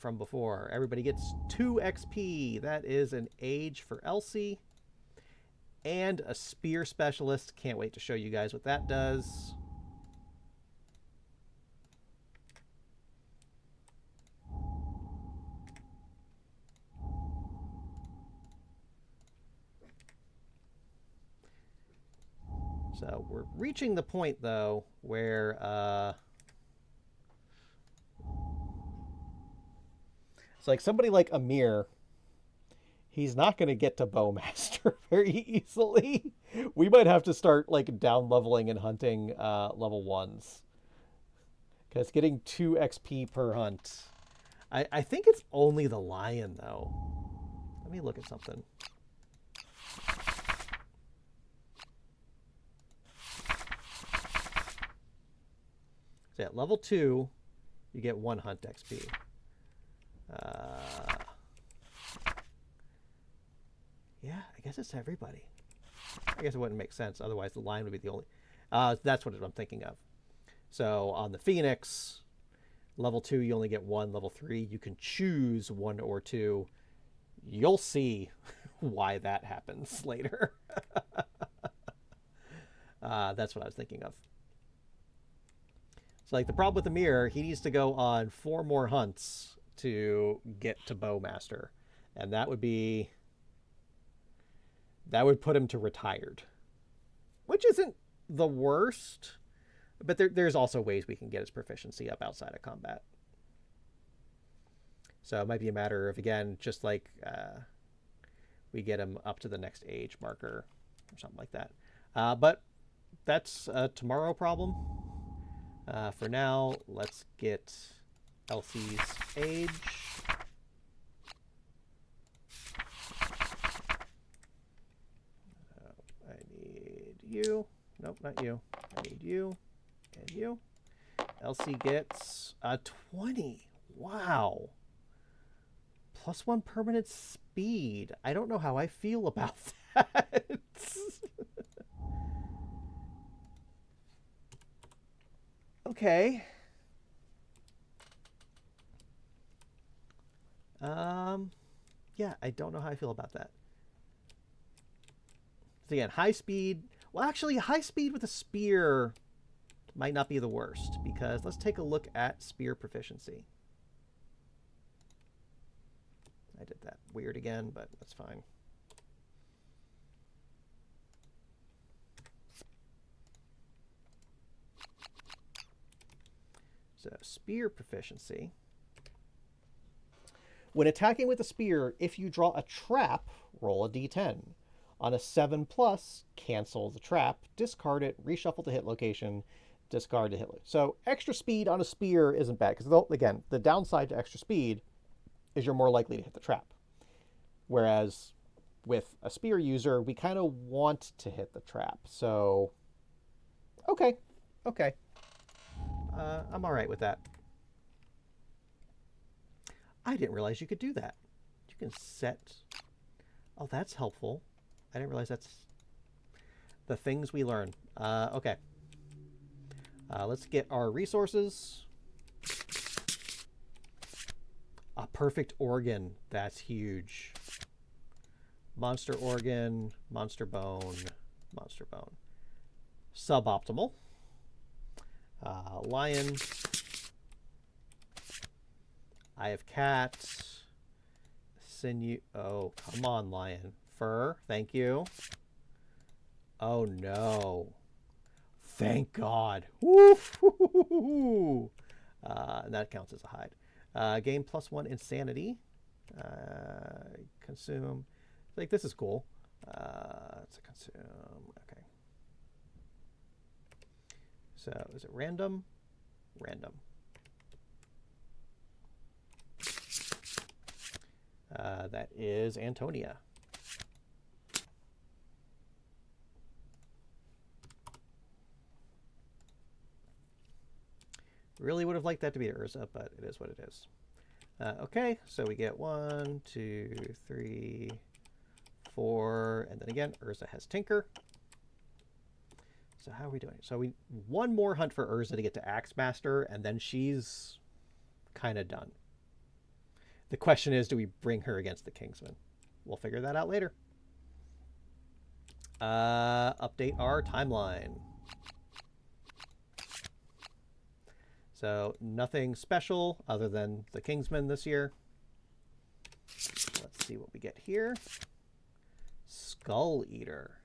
from before, everybody gets 2 XP. That is an age for Elsie. And a spear specialist. Can't wait to show you guys what that does. So we're reaching the point, though, where it's like somebody like Amir, he's not going to get to Bowmaster very easily. We might have to start like down leveling and hunting level 1s. Because getting 2 XP per hunt. I think it's only the lion, though. Let me look at something. So at level 2, you get 1 hunt XP. Yeah, I guess it's everybody. I guess it wouldn't make sense. Otherwise, the lion would be the only... that's what I'm thinking of. So on the Phoenix, level 2, you only get 1. Level 3, you can choose 1 or 2. You'll see why that happens later. That's what I was thinking of. So like the problem with the mirror, he needs to go on 4 more hunts to get to Bowmaster. And that would be... That would put him to retired. Which isn't the worst. But there's also ways we can get his proficiency up outside of combat. So it might be a matter of, again, just like we get him up to the next age marker or something like that. But that's a tomorrow problem. For now, let's get Elsie's age. I need you. Nope, not you. I need you and you. Elsie gets a 20. Wow. +1 permanent speed. I don't know how I feel about that. Okay. Yeah, I don't know how I feel about that. So again, high speed. Well, actually, high speed with a spear might not be the worst, because let's take a look at spear proficiency. I did that weird again, but that's fine. So spear proficiency. When attacking with a spear, if you draw a trap, roll a d10. On a 7+, cancel the trap, discard it, reshuffle the hit location, discard the hit location. So extra speed on a spear isn't bad, because again, the downside to extra speed is you're more likely to hit the trap. Whereas with a spear user, we kind of want to hit the trap. So, okay. I'm all right with that. I didn't realize you could do that. You can set... Oh, that's helpful. I didn't realize that's the things we learn. Okay. Let's get our resources. A perfect organ. That's huge. Monster organ, monster bone, monster bone. Suboptimal. Lion. Eye of cat. Sinew. Oh, come on, lion. Fur. Thank you. Oh, no. Thank God. Woo! And that counts as a hide. Gain +1 insanity. Consume. Like, this is cool. It's a consume. Okay. So, is it random? Random. That is Antonia. Really would have liked that to be Urza, but it is what it is. Okay, so we get 1, 2, 3, 4, and then again, Urza has Tinker. So how are we doing? So we one more hunt for Urza to get to Axemaster, and then she's kind of done. The question is, do we bring her against the Kingsman? We'll figure that out later. Update our timeline. So nothing special other than the Kingsman this year. Let's see what we get here. Skull Eater.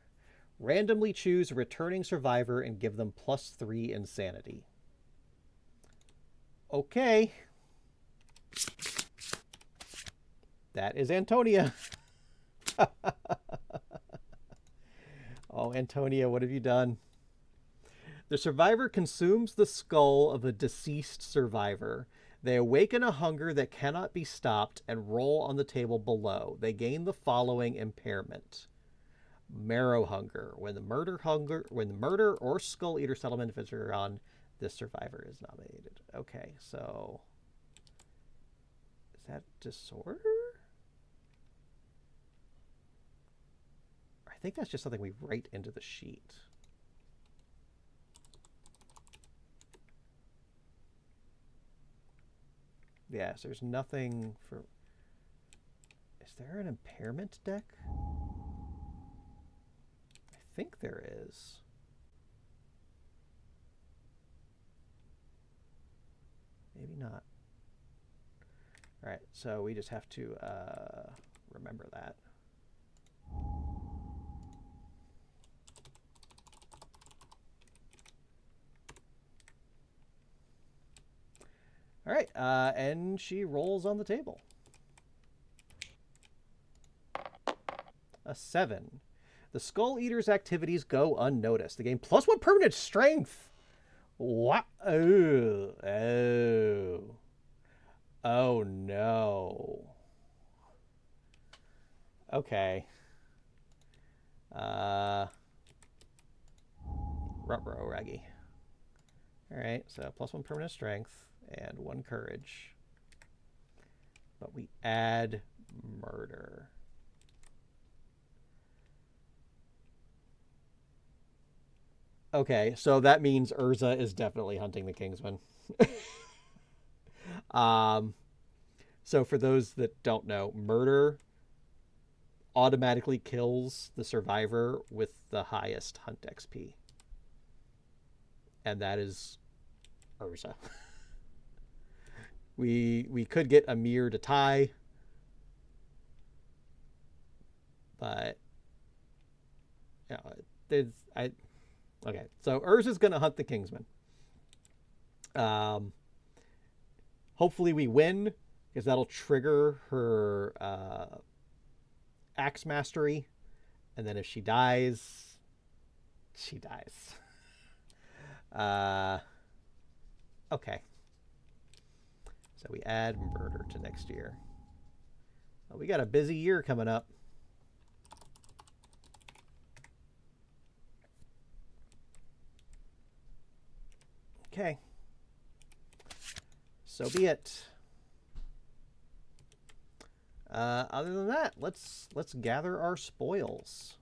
Randomly choose a returning survivor and give them +3 insanity. Okay. That is Antonia. Oh, Antonia, what have you done? The survivor consumes the skull of a deceased survivor. They awaken a hunger that cannot be stopped and roll on the table below. They gain the following impairment. Marrow hunger. When the murder or skull eater settlement visitor on this survivor is nominated. Okay, so is that disorder? I think that's just something we write into the sheet. Yes, there's nothing for... Is there an impairment deck? I think there is. Maybe not. All right, so we just have to remember that. All right, and she rolls on the table. A 7. The Skull Eater's activities go unnoticed. They gain +1 permanent strength. What? Oh. Oh. Oh, no. Okay. Ruh-roh, Raggy. All right, so +1 permanent strength and 1 courage. But we add murder. Okay, so that means Urza is definitely hunting the Kingsman. um, so for those that don't know, murder automatically kills the survivor with the highest hunt XP. And that is Urza. We could get Amir to tie, but you know, okay. So Urza's gonna hunt the Kingsman. Hopefully we win because that'll trigger her axe mastery, and then if she dies, she dies. Okay. So we add murder to next year. Well, we got a busy year coming up. Okay. So be it. Other than that, let's gather our spoils.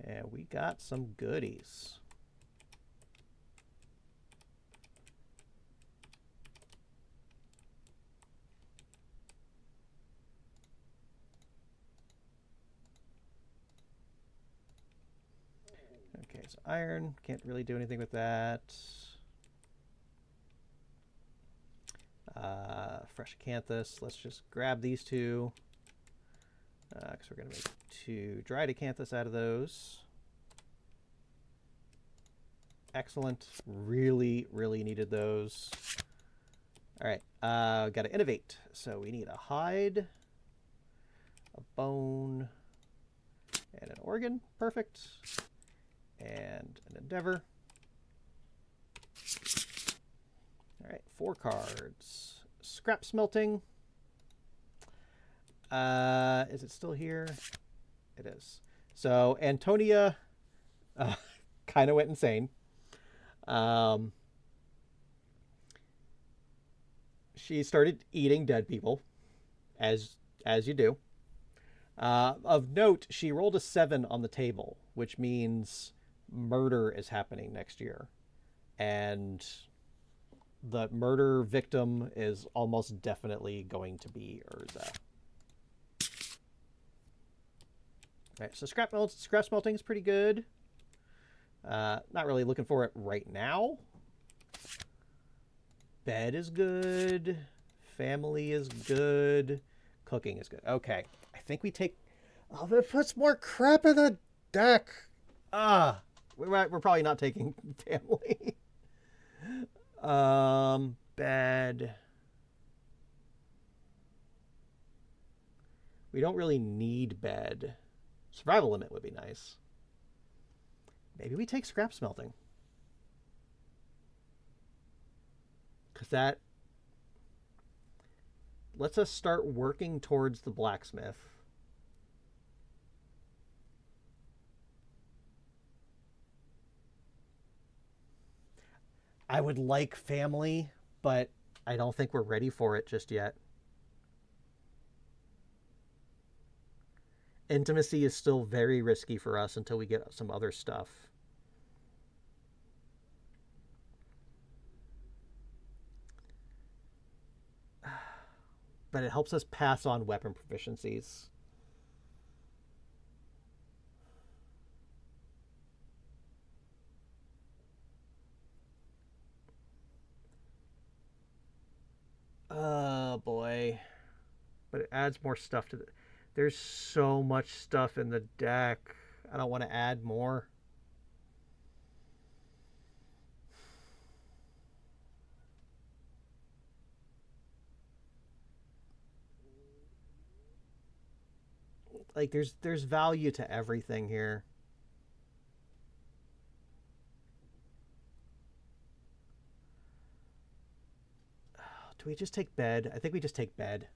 And we got some goodies. Okay, so iron, can't really do anything with that. Fresh acanthus, let's just grab these two. Because we're going to make 2 dried acanthus out of those. Excellent. Really, really needed those. All right, got to innovate. So we need a hide, a bone, and an organ. Perfect. And an endeavor. All right, 4 cards. Scrap smelting. Is it still here? It is. So Antonia kind of went insane. She started eating dead people, as you do. Of note, she rolled a 7 on the table, which means murder is happening next year. And the murder victim is almost definitely going to be Urza. All right, so scrap smelting is pretty good. Not really looking for it right now. Bed is good. Family is good. Cooking is good. Okay, I think we take... Oh, that puts more crap in the deck. We're probably not taking family. Bed. We don't really need bed. Survival limit would be nice. Maybe we take scrap smelting. Because that lets us start working towards the blacksmith. I would like family, but I don't think we're ready for it just yet. Intimacy is still very risky for us until we get some other stuff. But it helps us pass on weapon proficiencies. Oh boy. But it adds more stuff to the... There's so much stuff in the deck. I don't want to add more. Like there's value to everything here. Do we just take bed? I think we just take bed.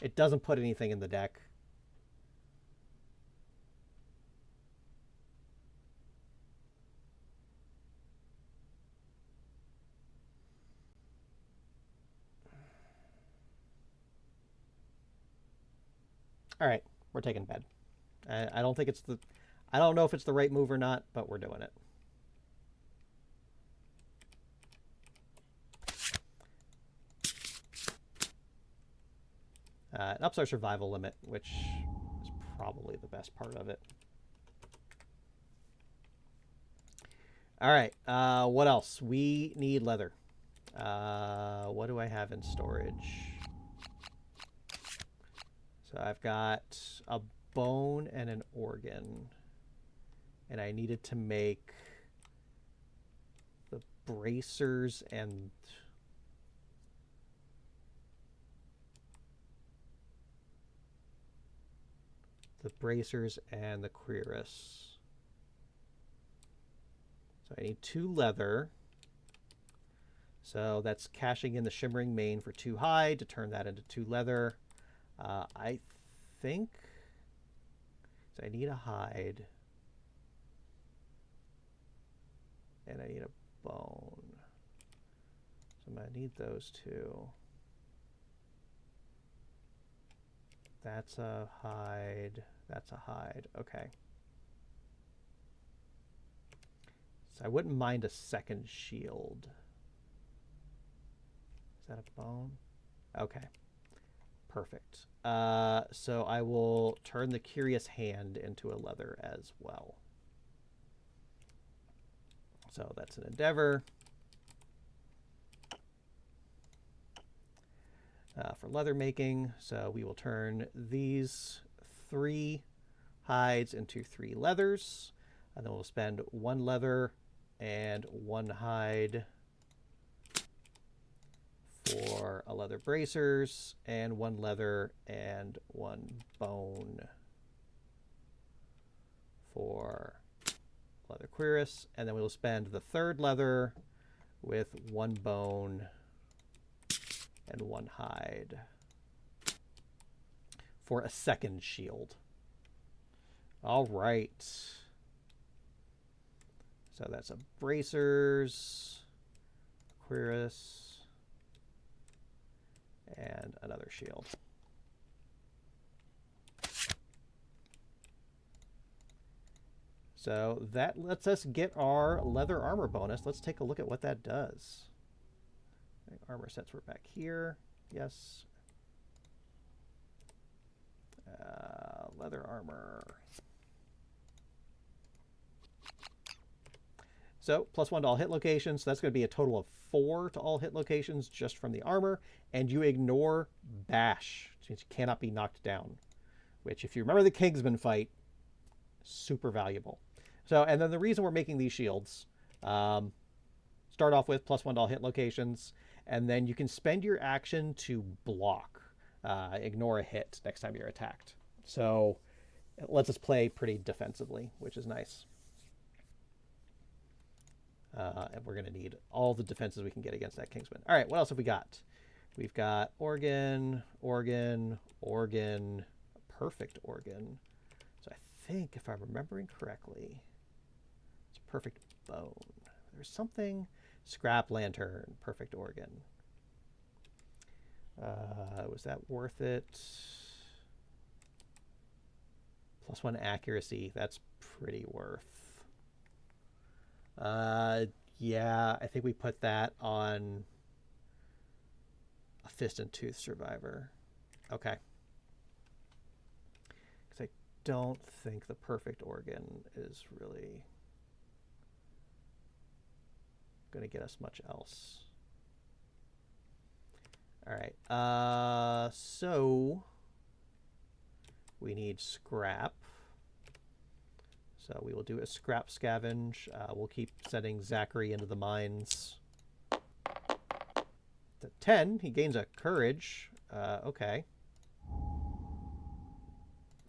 It doesn't put anything in the deck. All right, we're taking bed. I don't think it's the... I don't know if it's the right move or not, but we're doing it. It ups our survival limit, which is probably the best part of it. All right, what else? We need leather. What do I have in storage? So I've got a bone and an organ. And I needed to make the bracers and... the bracers and the cuirass. So I need 2 leather. So that's cashing in the shimmering mane for 2 hide to turn that into 2 leather. I think... so I need a hide. And I need a bone. So I'm going to need those 2. That's a hide. That's a hide. Okay. So I wouldn't mind a second shield. Is that a bone? Okay. Perfect. So I will turn the curious hand into a leather as well. So that's an endeavor. For leather making, so we will turn these 3 hides into 3 leathers, and then we'll spend 1 leather and 1 hide for a leather bracers, and 1 leather and 1 bone for leather cuirass, and then we will spend the 3rd leather with 1 bone and 1 hide for a second shield. All right. So that's a bracers, cuirass, and another shield. So that lets us get our leather armor bonus. Let's take a look at what that does. Armor sets were back here. Yes. Leather armor. So +1 to all hit locations. So that's going to be a total of 4 to all hit locations just from the armor. And you ignore bash, since you cannot be knocked down. Which, if you remember the Kingsman fight, super valuable. So, and then the reason we're making these shields, start off with +1 to all hit locations. And then you can spend your action to block, ignore a hit next time you're attacked. So it lets us play pretty defensively, which is nice. And we're going to need all the defenses we can get against that Kingsman. All right, what else have we got? We've got organ, organ, organ, perfect organ. So I think, if I'm remembering correctly, it's perfect bone. There's something... Scrap lantern, perfect organ. Was that worth it? +1 accuracy, that's pretty worth. Yeah, I think we put that on a fist and tooth survivor. Okay. Because I don't think the perfect organ is really going to get us much else. All right. So we need scrap. So we will do a scrap scavenge. We'll keep sending Zachary into the mines. To 10, he gains a courage. Okay.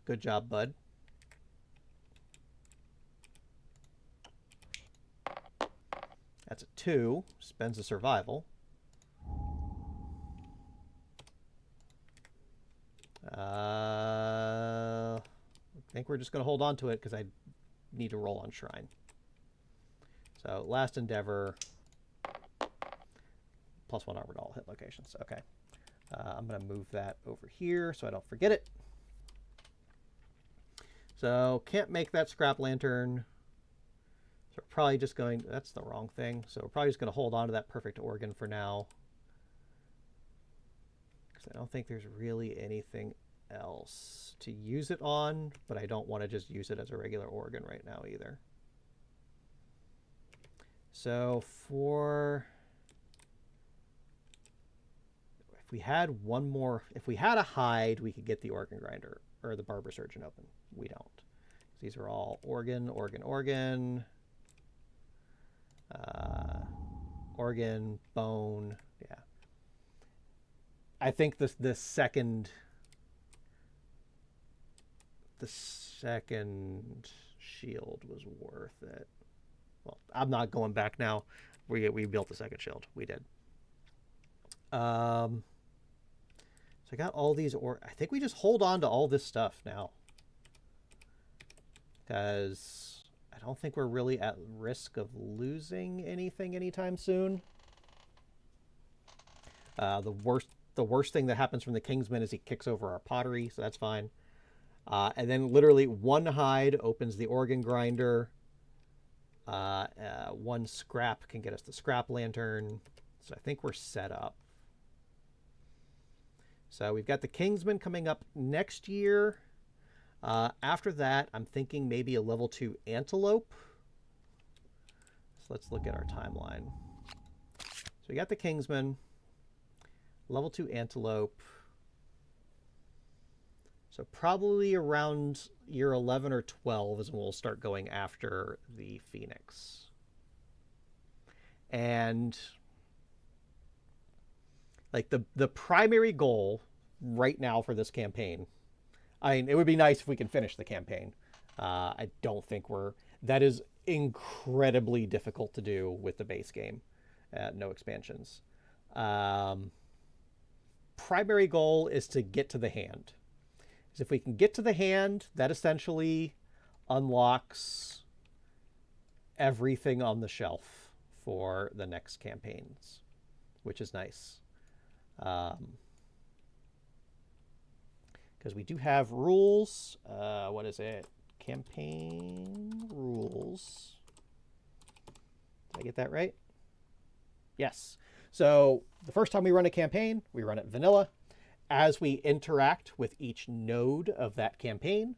Good job, bud. That's a 2 spends a survival. I think we're just going to hold on to it because I need to roll on Shrine. So last endeavor, +1 armor to all hit locations. Okay. I'm going to move that over here so I don't forget it. So can't make that scrap lantern. So we're probably just going, that's the wrong thing. So we're probably just going to hold on to that perfect organ for now. Because I don't think there's really anything else to use it on, but I don't want to just use it as a regular organ right now either. So for, if we had one more, if we had a hide, we could get the organ grinder or the barber surgeon open. We don't. These are all organ, organ, organ, organ, bone. Yeah. I think the second shield was worth it. Well, I'm not going back now. We built the second shield. We did. So I got all these, or I think we just hold on to all this stuff now. Because I don't think we're really at risk of losing anything anytime soon. The worst thing that happens from the Kingsman is he kicks over our pottery, so that's fine. And then literally one hide opens the organ grinder. One scrap can get us the scrap lantern. So I think we're set up. So we've got the Kingsman coming up next year. After that, I'm thinking maybe a level 2 antelope. So let's look at our timeline. So we got the Kingsman, level 2 antelope. So probably around year 11 or 12 is when we'll start going after the Phoenix. And like the primary goal right now for this campaign, I mean, it would be nice if we can finish the campaign. I don't think that is incredibly difficult to do with the base game. No expansions. Primary goal is to get to the hand. Because if we can get to the hand, that essentially unlocks everything on the shelf for the next campaigns, which is nice. Because we do have rules. What is it? Campaign rules. Did I get that right? Yes. So the first time we run a campaign, we run it vanilla. As we interact with each node of that campaign,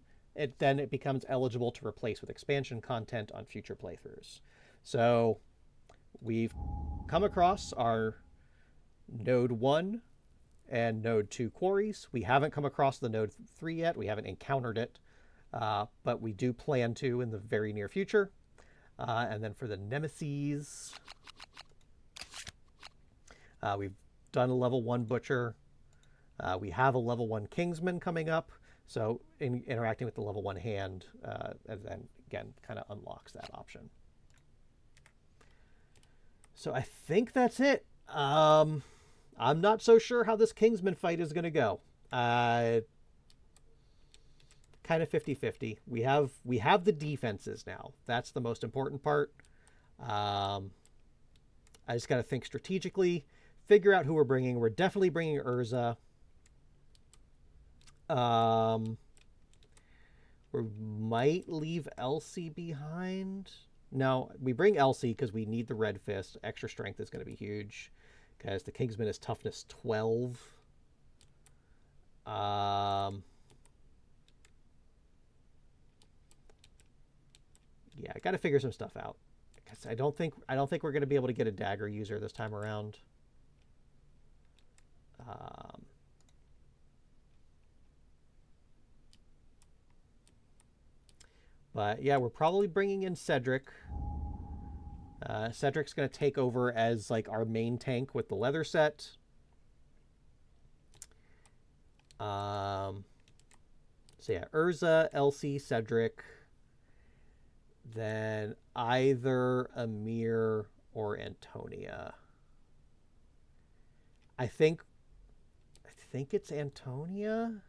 then it becomes eligible to replace with expansion content on future playthroughs. So we've come across our node 1 and node 2 quarries. We haven't come across the node 3 yet. We haven't encountered it, but we do plan to in the very near future. And then for the nemesis, we've done a level 1 butcher. We have a level 1 Kingsman coming up, so interacting with the level 1 hand, and then again, kind of unlocks that option. So I think that's it. I'm not so sure how this Kingsman fight is going to go. Kind of 50-50. We have the defenses now. That's the most important part. I just got to think strategically, figure out who we're bringing. We're definitely bringing Urza. We might leave Elsie behind. No, we bring Elsie because we need the red fist. Extra strength is going to be huge because the Kingsman is toughness 12. Yeah, I got to figure some stuff out. I don't think we're going to be able to get a dagger user this time around. But yeah, we're probably bringing in Cedric. Cedric's going to take over as like our main tank with the leather set. So yeah, Urza, Elsie, Cedric. Then either Amir or Antonia. I think it's Antonia.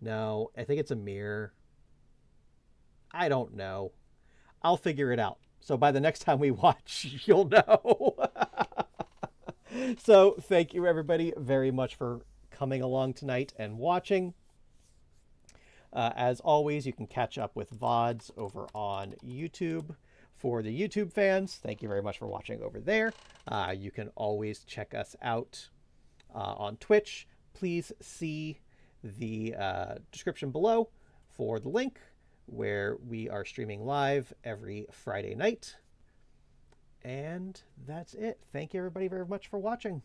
No, I think it's Amir. I don't know. I'll figure it out. So by the next time we watch, you'll know. So thank you everybody very much for coming along tonight and watching. As always, you can catch up with VODs over on YouTube. For the YouTube fans, thank you very much for watching over there. You can always check us out on Twitch. Please see the description below for the link where we are streaming live every Friday night. And that's it. Thank you everybody very much for watching.